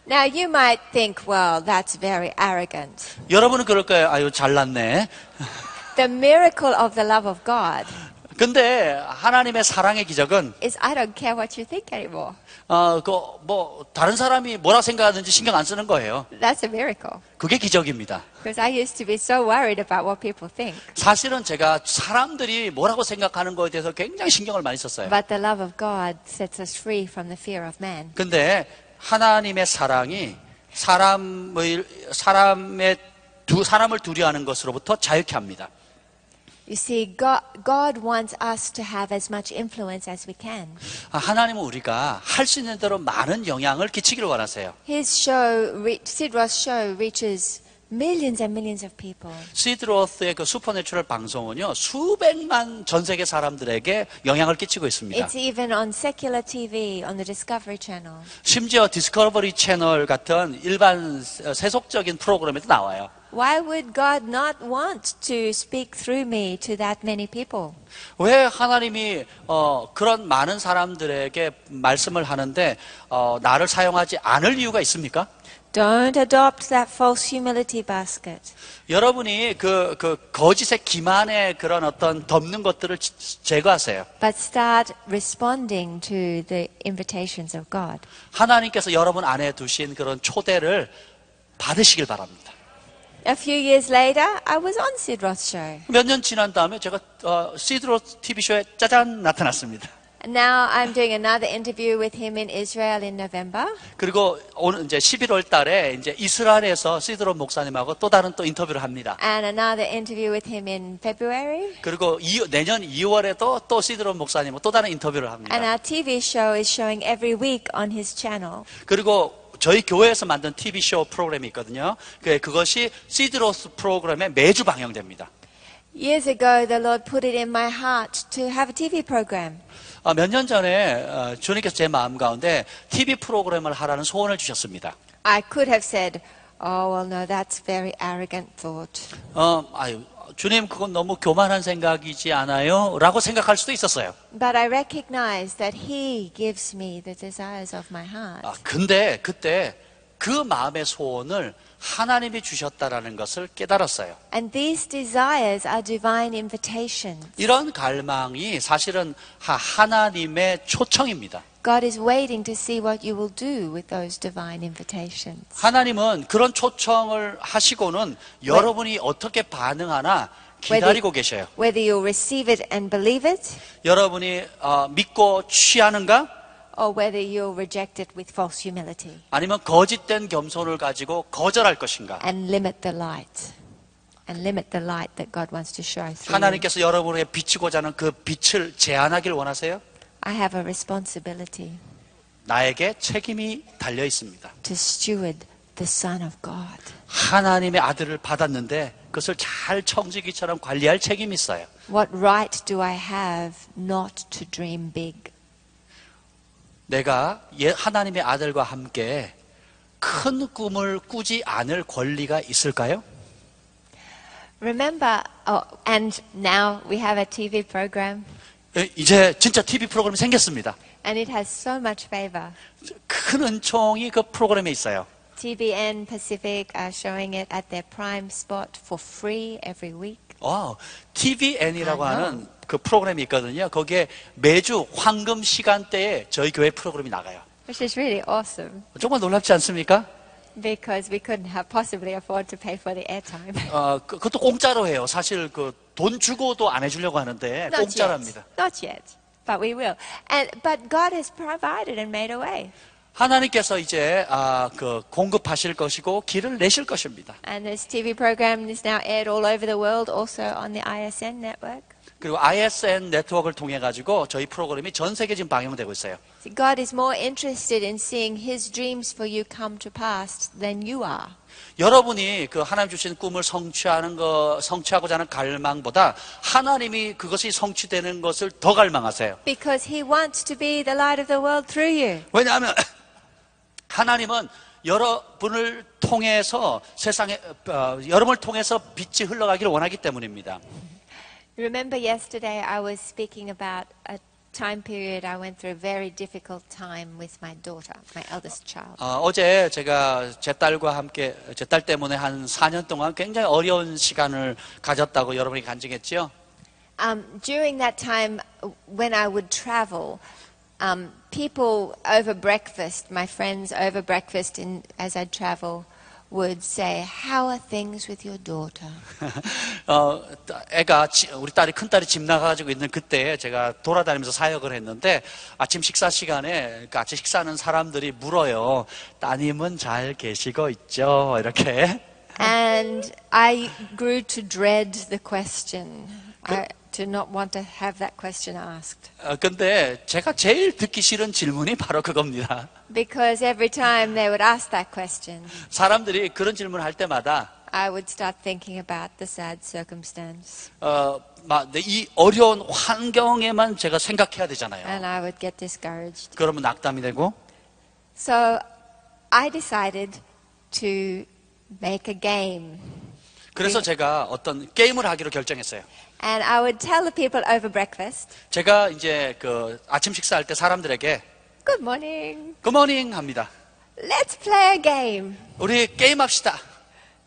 Now you might think, well, that's very arrogant. 여러분은 그럴 거예요. 아유, 잘났네. The miracle of the love of God 근데 하나님의 사랑의 기적은 is I don't care what you think anymore. 다른 사람이 뭐라 생각하는지 신경 안 쓰는 거예요. That's a miracle. 그게 기적입니다. Because I used to be so worried about what people think. 사실은 제가 사람들이 뭐라고 생각하는 거에 대해서 굉장히 신경을 많이 썼어요. But the love of God sets us free from the fear of man. 근데 하나님의 사랑이 사람을 두려워하는 것으로부터 자유케 합니다. You see, God wants us to have as much influence as we can. 하나님은 우리가 할 수 있는 대로 많은 영향을 끼치기를 원하세요. His show, Sid Roth's show, reaches millions and millions of people. 시드 로스의 그 슈퍼내추럴 방송은요, 수백만 전 세계 사람들에게 영향을 끼치고 있습니다. It's even on secular TV, on the Discovery Channel. 심지어 디스커버리 채널 같은 일반 세속적인 프로그램에도 나와요. Why would God not want to speak through me to that many people? 왜 하나님이 그런 많은 사람들에게 말씀을 하는데 나를 사용하지 않을 이유가 있습니까? Don't adopt that false humility basket. 여러분이 그 거짓의 기만의 그런 어떤 덮는 것들을 제거하세요. But start responding to the invitations of God. 하나님께서 여러분 안에 두신 그런 초대를 받으시길 바랍니다. A few years later, I was on Sid Roth's show. 몇 년 지난 다음에 제가 시드 로스 TV쇼에 짜잔 나타났습니다. Now I'm doing another interview with him in Israel in November. 그리고 오늘 이제 11월 달에 이제 이스라엘에서 시드 로스 목사님하고 또 다른 또 인터뷰를 합니다. And another interview with him in February. 그리고 내년 2월에도 또 시드 로스 목사님하고 또 다른 인터뷰를 합니다. And our TV show is showing every week on his channel. 그리고 저희 교회에서 만든 TV쇼 프로그램이 있거든요. 그것이 시드 로스 프로그램에 매주 방영됩니다. Years ago, the Lord put it in my heart to have a TV program. 몇 년 전에 주님께서 제 마음 가운데 TV 프로그램을 하라는 소원을 주셨습니다. I could have said, oh, well, no, that's very arrogant thought. 주님 그건 너무 교만한 생각이지 않아요? 라고 생각할 수도 있었어요. But I recognize that He gives me the desires of my heart. 근데 그때 그 마음의 소원을 하나님이 주셨다라는 것을 깨달았어요. And these desires are divine invitations. 이런 갈망이 사실은 하나님의 초청입니다. God is waiting to see what you will do with those divine invitations. 하나님은 그런 초청을 하시고는 여러분이 어떻게 반응하나 기다리고 계셔요. Whether you'll receive it and believe it, 여러분이 믿고 취하는가? or whether you'll reject it with false humility 아니면 거짓된 겸손을 가지고 거절할 것인가? and limit the light. And limit the light that God wants to show through you. 하나님께서 여러분에게 비치고자 하는 그 빛을 제한하길 원하세요? I have a responsibility 나에게 책임이 달려 있습니다. to steward the Son of God. 하나님의 아들을 받았는데 그것을 잘 청지기처럼 관리할 책임이 있어요. What right do I have not to dream big? 내가 하나님의 아들과 함께 큰 꿈을 꾸지 않을 권리가 있을까요? Remember, and now we have a TV program, 이제 진짜 TV 프로그램이 생겼습니다. and it has so much favor. 큰 은총이 그 프로그램에 있어요. TBN Pacific are showing it at their prime spot for free every week. TVN이라고 하는 그 프로그램이 있거든요. 거기에 매주 황금 시간대에 저희 교회 프로그램이 나가요. Which is really awesome 정말 놀랍지 않습니까? because we couldn't have possibly afford to pay for the airtime. 그것도 공짜로 해요. 사실 그 돈 주고도 안 해주려고 하는데 공짜랍니다. Not yet, but we will. But God has provided and made a way. 하나님께서 이제 그 공급하실 것이고 길을 내실 것입니다. And this TV program is now aired all over the world, also on the ISN network. 그리고 ISN 네트워크를 통해 가지고 저희 프로그램이 전 세계 지금 방영되고 있어요. God is more interested in seeing His dreams for you come to pass than you are. 여러분이 그 하나님 주신 꿈을 성취하고자 하는 갈망보다 하나님이 그것이 성취되는 것을 더 갈망하세요. Because He wants to be the light of the world through you. 왜냐하면 하나님은 여러분을 통해서 여러분을 통해서 빛이 흘러가기를 원하기 때문입니다. Remember yesterday I was speaking about a time period I went through a very difficult time with my daughter, my eldest child. 어제 제가 제 딸과 함께 제 딸 때문에 한 4년 동안 굉장히 어려운 시간을 가졌다고 여러분이 간증했죠. During that time when I would travel, people over breakfast, my friends over breakfast as I'd travel, would say, "How are things with your daughter?" 우리 큰 딸이 집 나가가지고 있는 그때 제가 돌아다니면서 사역을 했는데 아침 식사 시간에 같이 식사하는 사람들이 물어요. 따님은 잘 계시고 있죠? 이렇게. And I grew to dread the question. I did not want to have that question asked. 근데 제가 제일 듣기 싫은 질문이 바로 그겁니다. Because every time they would ask that question, 사람들이 그런 질문을 할 때마다 I would start thinking about the sad circumstance. 이 어려운 환경에만 제가 생각해야 되잖아요. And I would get discouraged. 그러면 낙담이 되고. So I decided to make a game. 그래서 제가 어떤 게임을 하기로 결정했어요. And I would tell the people over breakfast, 제가 이제 그 아침 식사할 때 사람들에게 "Good morning. 굿모닝 합니다. Let's play a game." 우리 게임합시다.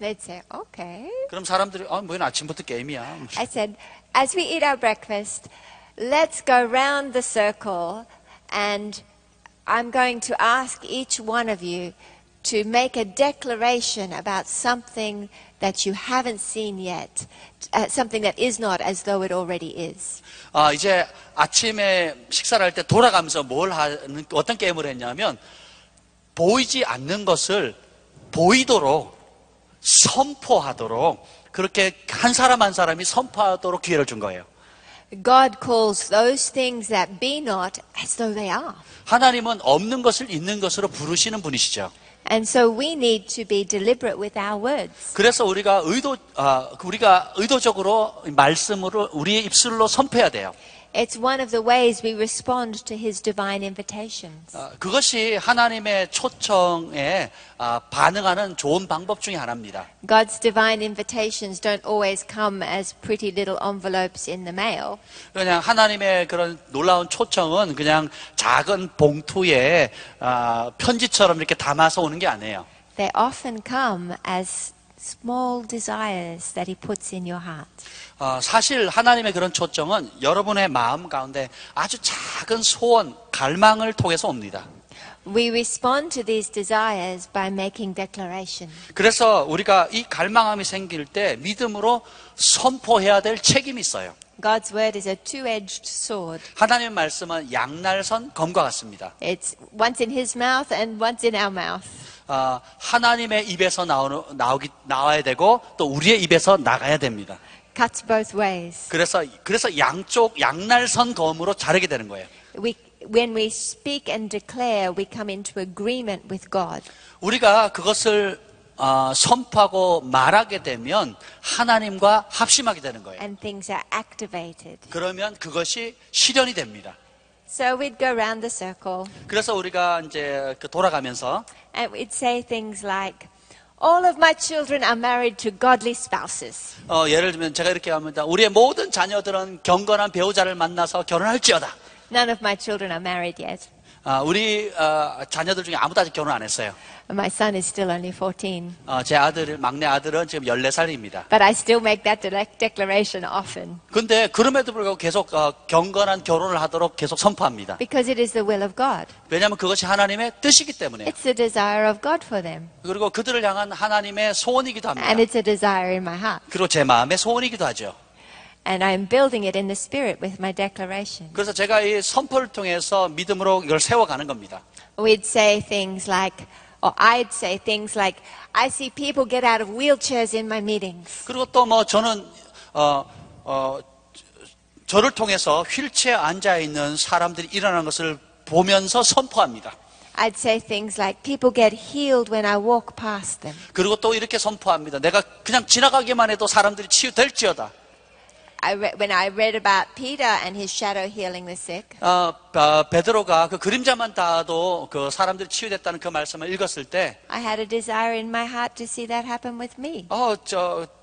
They'd say, "Okay." 그럼 사람들이 뭐야 아침부터 게임이야. I said, "As we eat our breakfast, let's go round the circle and I'm going to ask each one of you to make a declaration about something that you haven't seen yet, something that is not as though it already is." 이제 아침에 식사를 할 때 돌아가면서 어떤 게임을 했냐면 보이지 않는 것을 보이도록 선포하도록 그렇게 한 사람 한 사람이 선포하도록 기회를 준 거예요. God calls those things that be not as though they are. 하나님은 없는 것을 있는 것으로 부르시는 분이시죠. And so we need to be deliberate with our words. 그래서 우리가 의도적으로 말씀으로 우리의 입술로 선포해야 돼요. It's one of the ways we respond to His divine invitations. 그것이 하나님의 초청에 반응하는 좋은 방법 중에 하나입니다. God's divine invitations don't always come as pretty little envelopes in the mail. 그냥 하나님의 그런 놀라운 초청은 그냥 작은 봉투에 편지처럼 이렇게 담아서 오는 게 아니에요. They often come as small desires that He puts in your heart. 사실 하나님의 그런 초청은 여러분의 마음 가운데 아주 작은 소원, 갈망을 통해서 옵니다. We respond to these desires by making declaration. 그래서 우리가 이 갈망함이 생길 때 믿음으로 선포해야 될 책임이 있어요. God's word is a two-edged sword. 하나님의 말씀은 양날선 검과 같습니다. It's once in His mouth and once in our mouth. 하나님의 입에서 나와야 되고 또 우리의 입에서 나가야 됩니다. Cuts both ways. 그래서 양날선 검으로 자르게 되는 거예요. when we speak and declare, we come into agreement with God. 우리가 그것을 선포하고 말하게 되면 하나님과 합심하게 되는 거예요. And things are activated. 그러면 그것이 실현이 됩니다. So we'd go around the circle 그래서 우리가 이제 돌아가면서 and we'd say things like, all of my children are married to godly spouses. 예를 들면 제가 이렇게 합니다. 우리의 모든 자녀들은 경건한 배우자를 만나서 결혼할지어다. None of my children are married yet. 우리 자녀들 중에 아무도 아직 결혼 안 했어요. My son is still only 14. 제 막내 아들은 지금 14살입니다. But I still make that declaration often. 근데 그럼에도 불구하고 계속 경건한 결혼을 하도록 계속 선포합니다. Because it is the will of God. 왜냐하면 그것이 하나님의 뜻이기 때문에. It's the desire of God for them. 그리고 그들을 향한 하나님의 소원이기도 합니다. And it's a desire in my heart. 그리고 제 마음의 소원이기도 하죠. And I'm building it in the spirit with my declaration. 그래서 제가 이 선포를 통해서 믿음으로 이걸 세워가는 겁니다. We'd say things like, or I'd say things like, I see people get out of wheelchairs in my meetings. 그리고 또 저는 저를 통해서 휠체어에 앉아 있는 사람들이 일어나는 것을 보면서 선포합니다. I'd say things like, people get healed when I walk past them. 그리고 또 이렇게 선포합니다. 내가 그냥 지나가기만 해도 사람들이 치유될지어다. When I read about Peter and his shadow healing the sick, 베드로가 그 그림자만 닿아도 그 사람들이 치유됐다는 그 말씀을 읽었을 때, I had a desire in my heart to see that happen with me.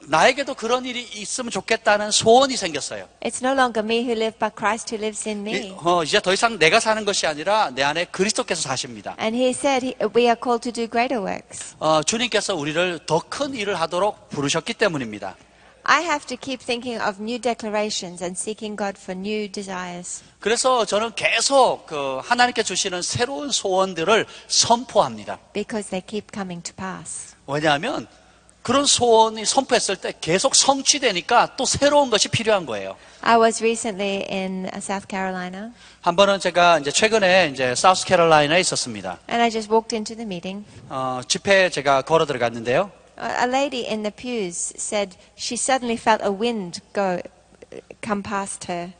나에게도 그런 일이 있으면 좋겠다는 소원이 생겼어요. It's no longer me who live, but Christ who lives in me. 이제 더 이상 내가 사는 것이 아니라 내 안에 그리스도께서 사십니다. And he said we are called to do greater works. 주님께서 우리를 더 큰 일을 하도록 부르셨기 때문입니다. I have to keep thinking of new declarations and seeking God for new desires. 그래서 저는 계속 하나님께 주시는 새로운 소원들을 선포합니다. Because they keep coming to pass. 왜냐하면 그런 소원이 선포했을 때 계속 성취되니까 또 새로운 것이 필요한 거예요. I was recently in South Carolina. 한 번은 제가 이제 최근에 이제 사우스캐롤라이나에 있었습니다. And I just walked into the meeting. 집회에 제가 걸어 들어갔는데요. A lady in the pews said she suddenly felt a wind come past her.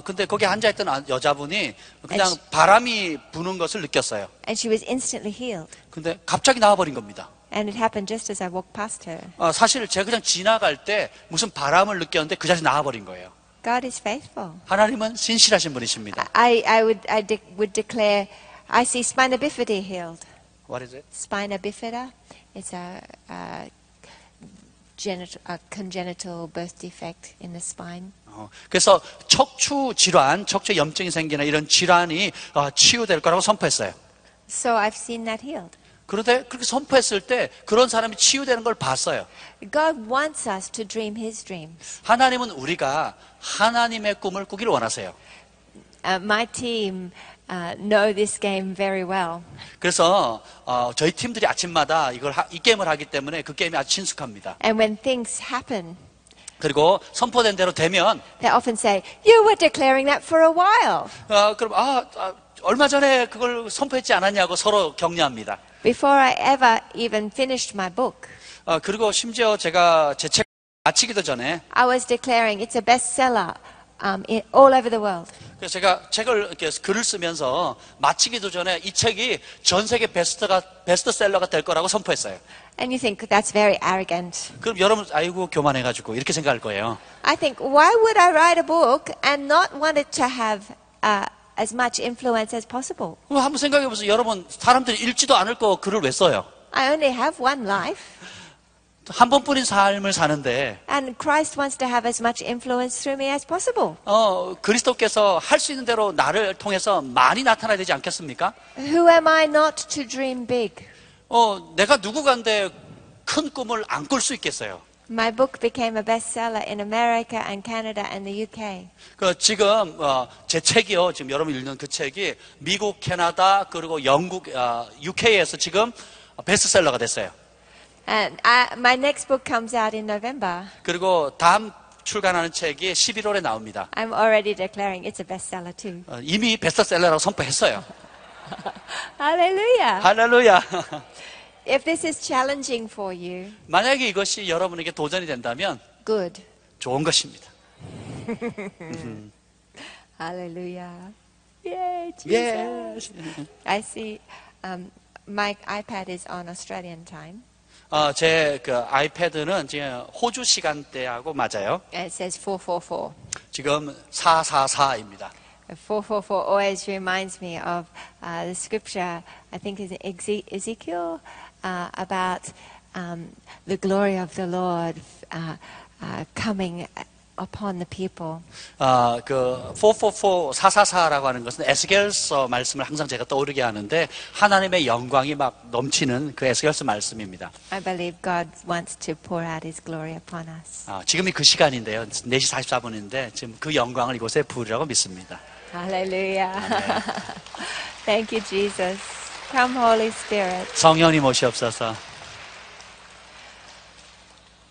근데 거기 앉아있던 여자분이 그냥 바람이 부는 것을 느꼈어요. And she was instantly healed. 근데 갑자기 나와버린 겁니다. And it happened just as I walked past her. 사실 제가 그냥 지나갈 때 무슨 바람을 느꼈는데 그 자리에 나와버린 거예요. God is faithful. 하나님은 신실하신 분이십니다. I would declare, I see spina bifida healed. What is it? Spina bifida. It's a congenital birth defect in the spine. 그래서 척추 질환, 척추 염증이 생기는 이런 질환이 치유될 거라고 선포했어요. So I've seen that healed. 그런데 그렇게 선포했을 때 그런 사람이 치유되는 걸 봤어요. God wants us to dream His dreams. 하나님은 우리가 하나님의 꿈을 꾸기를 원하세요. My team know this game very well. 그래서 저희 팀들이 아침마다 이 게임을 하기 때문에 그 게임이 아주 친숙합니다. And when things happen, 그리고 선포된 대로 되면 they often say, "You were declaring that for a while." 그럼 얼마 전에 그걸 선포했지 않았냐고 서로 격려합니다. Before I ever even finished my book, 그리고 심지어 제가 제 책 마치기도 전에 I was declaring it's a bestseller all over the world. 그래서 제가 책을 이렇게 글을 쓰면서 마치기도 전에 이 책이 전 세계 베스트셀러가 될 거라고 선포했어요. And you think that's very arrogant. 그럼 여러분 아이고 교만해가지고 이렇게 생각할 거예요. I think, why would I write a book and not want it to have as much influence as possible? 한번 생각해 보세요. 여러분 사람들이 읽지도 않을 거 글을 왜 써요? I only have one life. 한 번뿐인 삶을 사는데 And Christ wants to have as much influence through me as possible. 그리스도께서 할 수 있는 대로 나를 통해서 많이 나타나야 되지 않겠습니까? Who am I not to dream big? 내가 누구간데 큰 꿈을 안 꿀 수 있겠어요. My book became a bestseller in America and Canada and the UK. 지금 제 책이요. 지금 여러분 읽는 그 책이 미국, 캐나다 그리고 영국, UK에서 지금 베스트셀러가 됐어요. And my next book comes out in November. 그리고 다음 출간하는 책이 11월에 나옵니다. I'm already declaring it's a bestseller too. 이미 베스트셀러라고 선포했어요. Hallelujah. 할렐루야. If this is challenging for you, 만약에 이것이 여러분에게 도전이 된다면 good. 좋은 것입니다. Hallelujah. Yay, Jesus. I see. My iPad is on Australian time. 제 그 아이패드는 지금 호주 시간대하고 맞아요. It says 444. 지금 444입니다. 444 always reminds me of the scripture, I think is Ezekiel, about the glory of the Lord coming upon the people. 그 444라고 하는 것은 에스겔서 말씀을 항상 제가 떠오르게 하는데 하나님의 영광이 막 넘치는 그 에스겔서 말씀입니다. I believe God wants to pour out His glory upon us. 지금이 그 시간인데요. 4시 44분인데 지금 그 영광을 이곳에 부으리라고 믿습니다. Hallelujah. Thank you, Jesus. Come, Holy Spirit. 성령님 오시옵소서.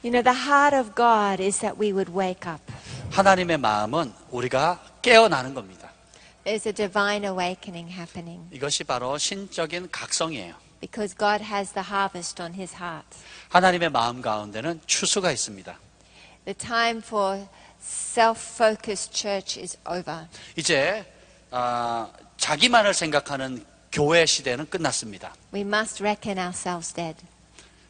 You know, the heart of God is that we would wake up. 하나님의 마음은 우리가 깨어나는 겁니다. There's a divine awakening happening 이것이 바로 신적인 각성이에요. because God has the harvest on His heart. 하나님의 마음 가운데는 추수가 있습니다. The time for self-focused church is over. 이제 자기만을 생각하는 교회 시대는 끝났습니다. We must reckon ourselves dead.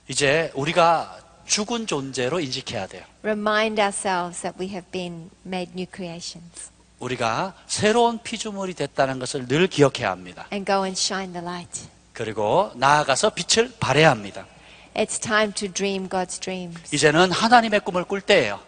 이제 우리가 죽은 존재로 인식해야 돼요. Remind ourselves that we have been made new creations. 우리가 새로운 피조물이 됐다는 것을 늘 기억해야 합니다. And go and shine the light. 그리고 나아가서 빛을 발해야 합니다. It's time to dream God's dreams. 이제는 하나님의 꿈을 꿀 때예요.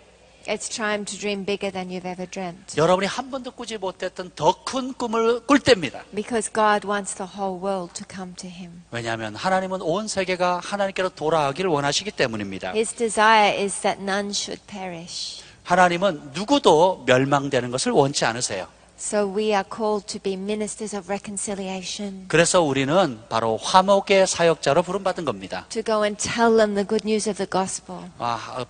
It's time to dream bigger than you've ever dreamt. 여러분이 한 번도 꾸지 못했던 더 큰 꿈을 꿀 때입니다. Because God wants the whole world to come to Him. 왜냐하면 하나님은 온 세계가 하나님께로 돌아가기를 원하시기 때문입니다. His desire is that none should perish. 하나님은 누구도 멸망되는 것을 원치 않으세요. So we are called to be ministers of reconciliation. 그래서 우리는 바로 화목의 사역자로 부름받은 겁니다. To go and tell them the good news of the gospel.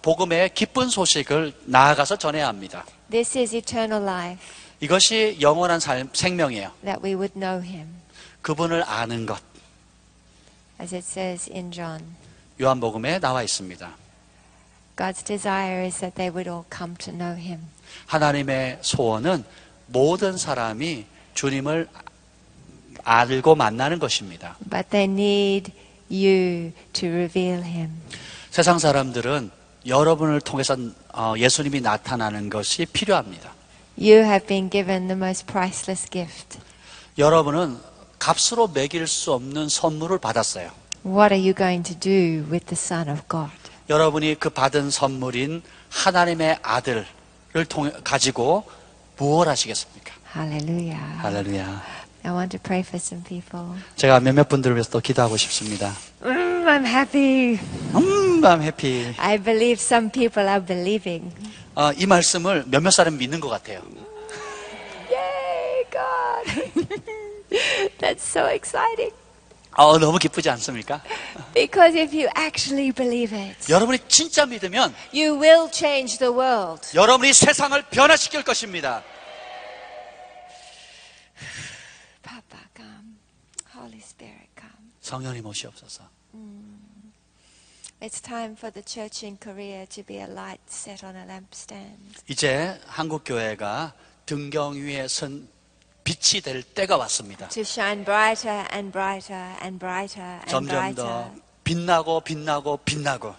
복음의 기쁜 소식을 나아가서 전해야 합니다. This is eternal life. 이것이 영원한 생명이에요. That we would know Him. 그분을 아는 것. As it says in John. 요한복음에 나와 있습니다. God's desire is that they would all come to know Him. 하나님의 소원은 모든 사람이 주님을 알고 만나는 것입니다. But they need you to reveal Him. 세상 사람들은 여러분을 통해서 예수님이 나타나는 것이 필요합니다. You have been given the most priceless gift. 여러분은 값으로 매길 수 없는 선물을 받았어요. What are you going to do with the Son of God? 여러분이 그 받은 선물인 하나님의 아들을 가지고 무엇을 하시겠습니까? Hallelujah. 할렐루야. I want to pray for some people. 제가 몇몇 분들을 위해서 또 기도하고 싶습니다. I'm happy. I'm happy. I believe some people are believing. 이 말씀을 몇몇 사람이 믿는 것 같아요. Yay, God. That's so exciting. 너무 기쁘지 않습니까? Because if you actually believe it, 여러분이 진짜 믿으면 you will change the world. 여러분이 세상을 변화시킬 것입니다. Papa, come. Holy Spirit, come. 성령님 오시옵소서. It's time for the church in Korea to be a light set on a lampstand. 이제 한국 교회가 등경 위에 선 빛이 될 때가 왔습니다. To shine brighter and brighter and brighter and 점점 brighter. 더 빛나고 빛나고 빛나고.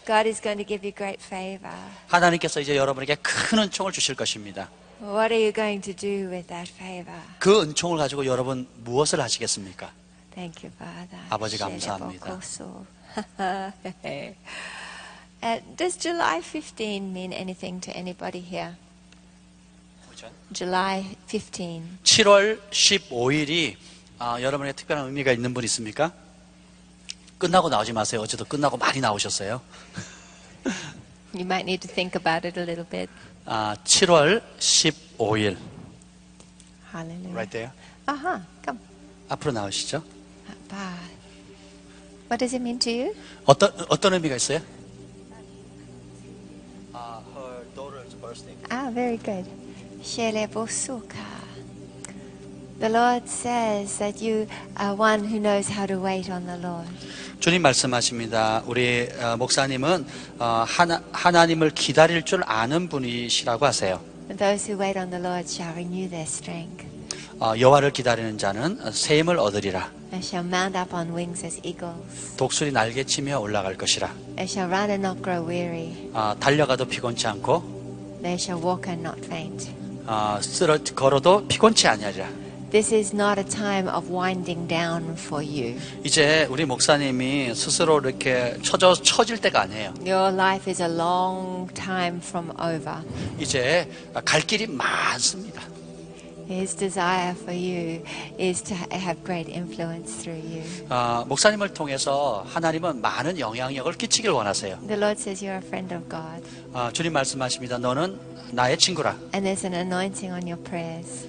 God is going to give you great favor. 하나님께서 이제 여러분에게 큰 은총을 주실 것입니다. What are you going to do with that favor? 그 은총을 가지고 여러분 무엇을 하시겠습니까? Thank you, Father. 아버지 감사합니다. Does July 15 mean anything to anybody here? July 15. 7월 15일이 여러분에게 특별한 의미가 있는 분 있습니까? 끝나고 나오지 마세요. 어제도 끝나고 많이 나오셨어요. You might need to think about it a little bit. 7월 15일. Hallelujah. Right there. Come. 앞으로 나오시죠. What does it mean to you? 어떤 의미가 있어요? Her daughter's birthday. Very good. Shelebosuka. The Lord says that you are one who knows how to wait on the Lord. 주님 말씀하십니다. 우리 목사님은 하나님을 기다릴 줄 아는 분이시라고 하세요. And those who wait on the Lord shall renew their strength. 여호와를 기다리는 자는 새 힘을 얻으리라. They shall mount up on wings as eagles. 독수리 날개치며 올라갈 것이라. They shall run and not grow weary. 달려가도 피곤치 않고 They shall walk and not faint. 걸어도 피곤치 아니하리라. This is not a time of winding down for you. 이제 우리 목사님이 스스로 이렇게 처질 때가 아니에요. Your life is a long time from over. 이제 갈 길이 많습니다. His desire for you is to have great influence through you. 목사님을 통해서 하나님은 많은 영향력을 끼치길 원하세요. The Lord says you're a friend of God. 주님 말씀하십니다. 너는 나의 친구라. And there's an anointing on your prayers.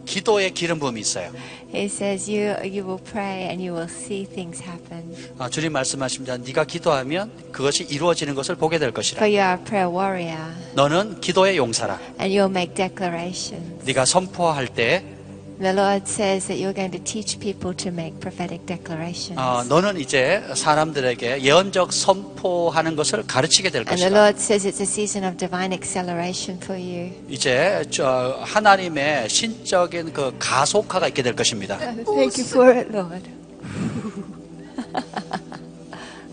기도의 기름 부음이 있어요. He says you will pray and you will see things happen. 주님 말씀하십니다. 네가 기도하면 그것이 이루어지는 것을 보게 될 것이라. For you are a prayer warrior. 너는 기도의 용사라. And you'll make declarations. 네가 선포할 때 The Lord says that you're going to teach people to make prophetic declarations. 너는 이제 사람들에게 예언적 선포하는 것을 가르치게 될 And the 것이다. Lord says it's a season of divine acceleration for you. 이제 하나님의 신적인 그 가속화가 있게 될 것입니다. Thank you for it, Lord.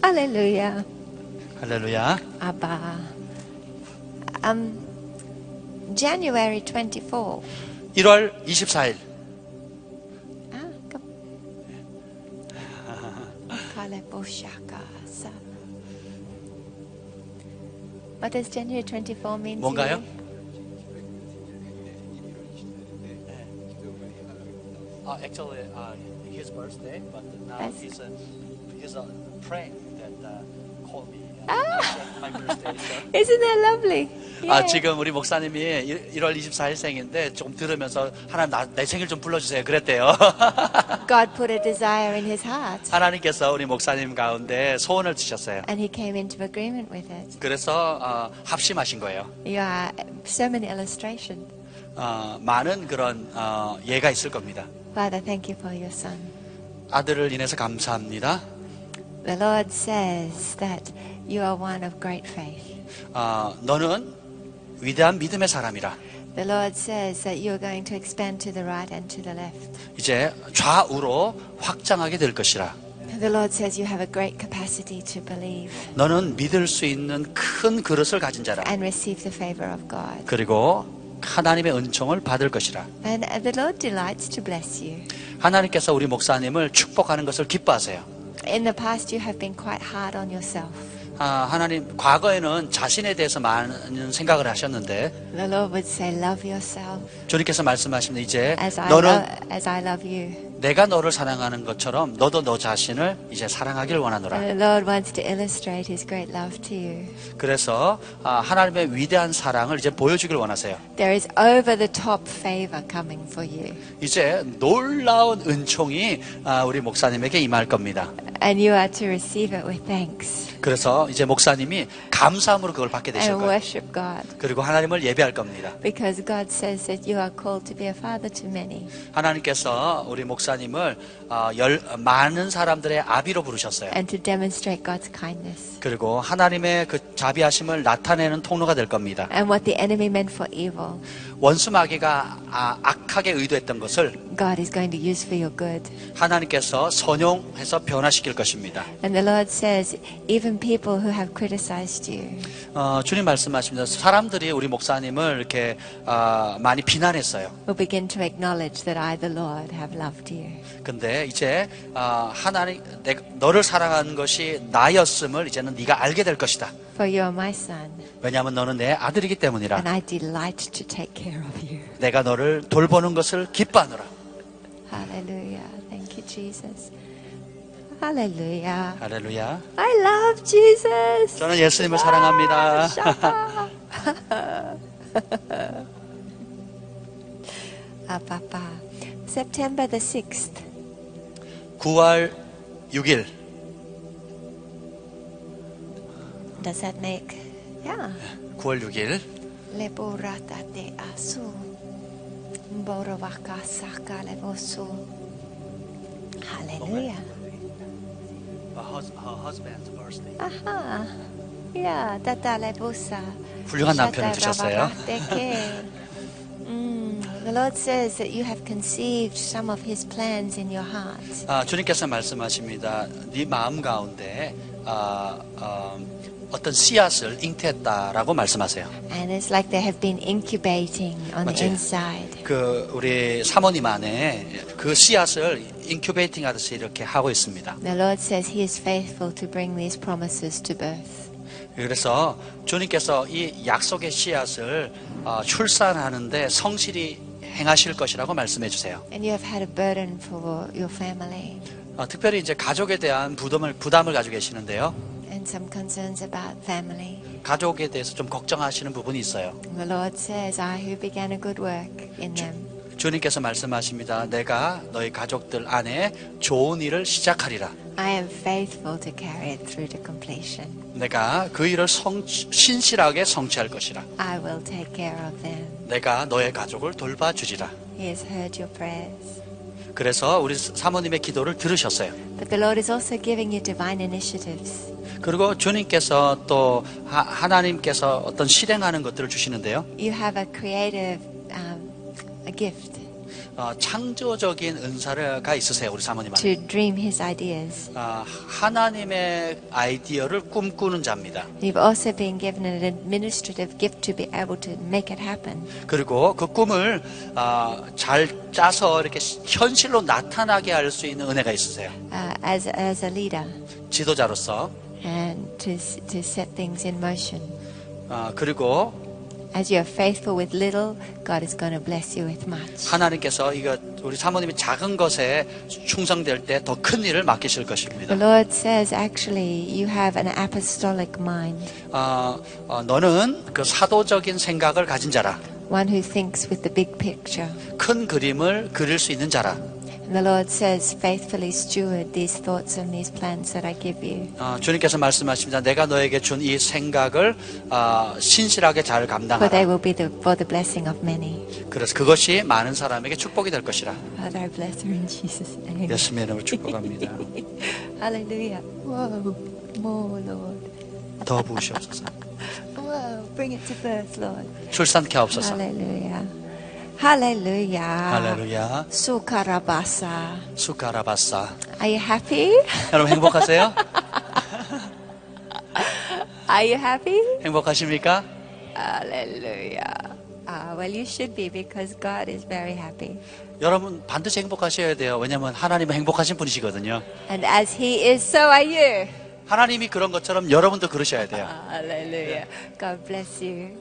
Hallelujah. 할렐루야. Abba. January 24. 1월 24일. What does January 24 mean to 뭔가요? you? Actually, his birthday, but now Yes. he's praying that call me. My birthday. Isn't that lovely? Yeah. 지금 우리 목사님이 1월 24일 생인데 좀 들으면서 하나님 내 생일 좀 불러주세요. 그랬대요. God put a desire in his heart. 하나님께서 우리 목사님 가운데 소원을 주셨어요. And he came into agreement with it. 그래서 합심하신 거예요. You are so many illustrations. 많은 그런 예가 있을 겁니다. Father, thank you for your son. 아들을 인해서 감사합니다. The Lord says that you are one of great faith. 너는 위대한 믿음의 사람이라. The Lord says that you are going to expand to the right and to the left. 이제 좌우로 확장하게 될 것이라. The Lord says you have a great capacity to believe 너는 믿을 수 있는 큰 그릇을 가진 자라. and receive the favor of God. 그리고 하나님의 은총을 받을 것이라. And the Lord delights to bless you. 하나님께서 우리 목사님을 축복하는 것을 기뻐하세요. In the past, you have been quite hard on yourself. 하나님, 과거에는 자신에 대해서 많은 생각을 하셨는데, The Lord would say, love yourself 주님께서 말씀하시는 이제 as I 너는 love you. 내가 너를 사랑하는 것처럼 너도 너 자신을 이제 사랑하길 원하노라. And the Lord wants to illustrate His great love to you. 그래서 하나님의 위대한 사랑을 이제 보여주길 원하세요. There is over the top favor coming for you. 이제 놀라운 은총이 우리 목사님에게 임할 겁니다. And you are to receive it with thanks 그래서 이제 목사님이 감사함으로 그걸 받게 되실 and 거예요. worship God. 그리고 하나님을 예배할 겁니다. Because God says that you are called to be a father to many. 하나님께서 우리 목사님을 많은 사람들의 아비로 부르셨어요. And to demonstrate God's kindness. 그리고 하나님의 그 자비하심을 나타내는 통로가 될 겁니다. And what the enemy meant for evil, 원수 마귀가 악하게 의도했던 것을 God is going to use for your good. 하나님께서 선용해서 변화시킬 것입니다. And the Lord says, even people who have criticized you, 주님 말씀하십니다. 사람들이 우리 목사님을 이렇게 많이 비난했어요. will begin to acknowledge that I, the Lord, have loved you. 근데 이제 하나님 너를 사랑하는 것이 나였음을 이제는 네가 알게 될 것이다. For you are my son, 왜냐하면 너는 내 아들이기 때문이라. and I delight to take care of you. 내가 너를 돌보는 것을 기뻐하노라. Hallelujah. Thank you, Jesus. Hallelujah. 할렐루야. I love Jesus. 저는 예수님을 사랑합니다. Papa. September the 6th. 9월 6일. Does that make? Yeah. 9월 6일. Leborata de asu. Borovaka saka levosu. Hallelujah. Her husband's birthday. Aha. Yeah, tata levosa. 훌륭한 남편을 두셨어요. The Lord says that you have conceived some of His plans in your heart. 주님께서 말씀하십니다. 네 마음 가운데 어떤 씨앗을 잉태했다라고 말씀하세요. And it's like they have been incubating on the 맞아요. inside. 그 우리 사모님 안에 그 씨앗을 인큐베이팅 하듯이 이렇게 하고 있습니다. The Lord says He is faithful to bring these promises to birth. 그래서 주님께서 이 약속의 씨앗을 출산하는데 성실히 행하실 것이라고 말씀해 주세요. And you have had a burden for your family. 특별히 이제 가족에 대한 부담을 가지고 계시는데요. And some concerns about family. 가족에 대해서 좀 걱정하시는 부분이 있어요. And the Lord says, I who began a good work in them. 주님께서 말씀하십니다. 내가 너희 가족들 안에 좋은 일을 시작하리라. I am faithful to carry it through to completion. 내가 그 일을 신실하게 성취할 것이라. I will take care of them. 내가 너의 가족을 돌봐주리라. He has heard your prayers. 그래서 우리 사모님의 기도를 들으셨어요. But the Lord is also giving you divine initiatives. 그리고 주님께서 또 하나님께서 어떤 실행하는 것들을 주시는데요. You have a creative a gift 창조적인 은사가 있으세요, 우리 사모님 안에. to dream His ideas. 하나님의 아이디어를 꿈꾸는 자입니다. You've also been given an administrative gift to be able to make it happen. 그리고 그 꿈을 잘 짜서 이렇게 현실로 나타나게 할 수 있는 은혜가 있으세요. As a leader, 지도자로서. and to set things in motion. 그리고 As you are faithful with little, God is going to bless you with much. 하나님께서 우리 사모님이 작은 것에 충성될 때 더 큰 일을 맡기실 것입니다. The Lord says, actually, you have an apostolic mind. 너는 그 사도적인 생각을 가진 자라. One who thinks with the big picture. 큰 그림을 그릴 수 있는 자라. And the Lord says, faithfully steward these thoughts and these plans that I give you. 주님께서 말씀하십니다. 내가 너에게 준 이 생각을 신실하게 잘 For they 감당하라. will be for the blessing of many. 그래서 그것이 많은 사람에게 축복이 될 것이라. Father, I bless her in Jesus' name. 예수님의 이름으로 축복합니다. Hallelujah. Whoa, more, Lord. 더 부으시옵소서. Whoa, bring it to birth, Lord. 출산케 하옵소서. Hallelujah. Hallelujah. 할렐루야. Sukarabasa. 수카라바사. Are you happy? 여러분 행복하세요? Are you happy? 행복하십니까? Hallelujah. Well, you should be because God is very happy. 여러분 반드시 행복하셔야 돼요. 왜냐하면 하나님은 행복하신 분이시거든요. And as He is, so are you. 하나님이 그런 것처럼 여러분도 그러셔야 돼요. Hallelujah. God bless you.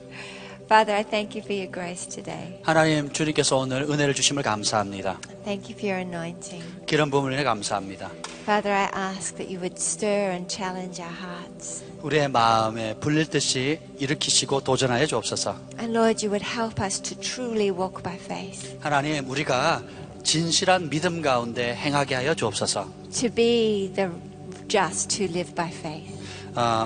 Father, I thank you for your grace today. 하나님 주님께서 오늘 은혜를 주심을 감사합니다. Thank you for your anointing. 기름 부음을 감사합니다. Father, I ask that you would stir and challenge our hearts. 우리의 마음에 불릴 듯이 일으키시고 도전하여 주옵소서. And Lord, you would help us to truly walk by faith. 하나님 우리가 진실한 믿음 가운데 행하게 하여 주옵소서. To be the just to live by faith.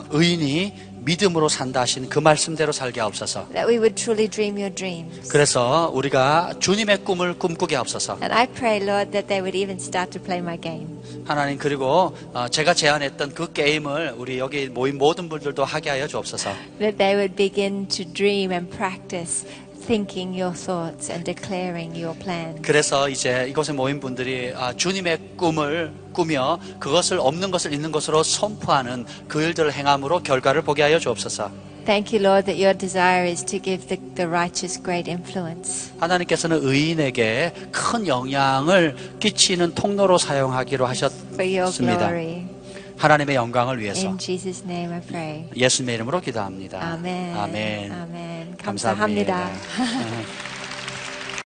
의인이 믿음으로 산다 하신 그 말씀대로 살게 하옵소서. That we would truly dream your dreams. 그래서 우리가 주님의 꿈을 꿈꾸게 하옵소서. And I pray, Lord, that they would even start to play my game. 하나님 그리고 제가 제안했던 그 게임을 우리 여기 모인 모든 분들도 하게 하여 주옵소서. That they would begin to dream and practice thinking your thoughts and declaring your plan. 그래서 이제 이곳에 모인 분들이 주님의 꿈을 꾸며 그것을 없는 것을 있는 것으로 선포하는 그 일들을 행함으로 결과를 보게 하여 주옵소서. Thank you, Lord, that your desire is to give the righteous great influence. 하나님께서는 의인에게 큰 영향을 끼치는 통로로 사용하기로 For your 하셨습니다. glory. 하나님의 영광을 위해서 In Jesus' name I pray. 예수님의 이름으로 기도합니다. 아멘. 아멘. 아멘. 감사합니다. 감사합니다.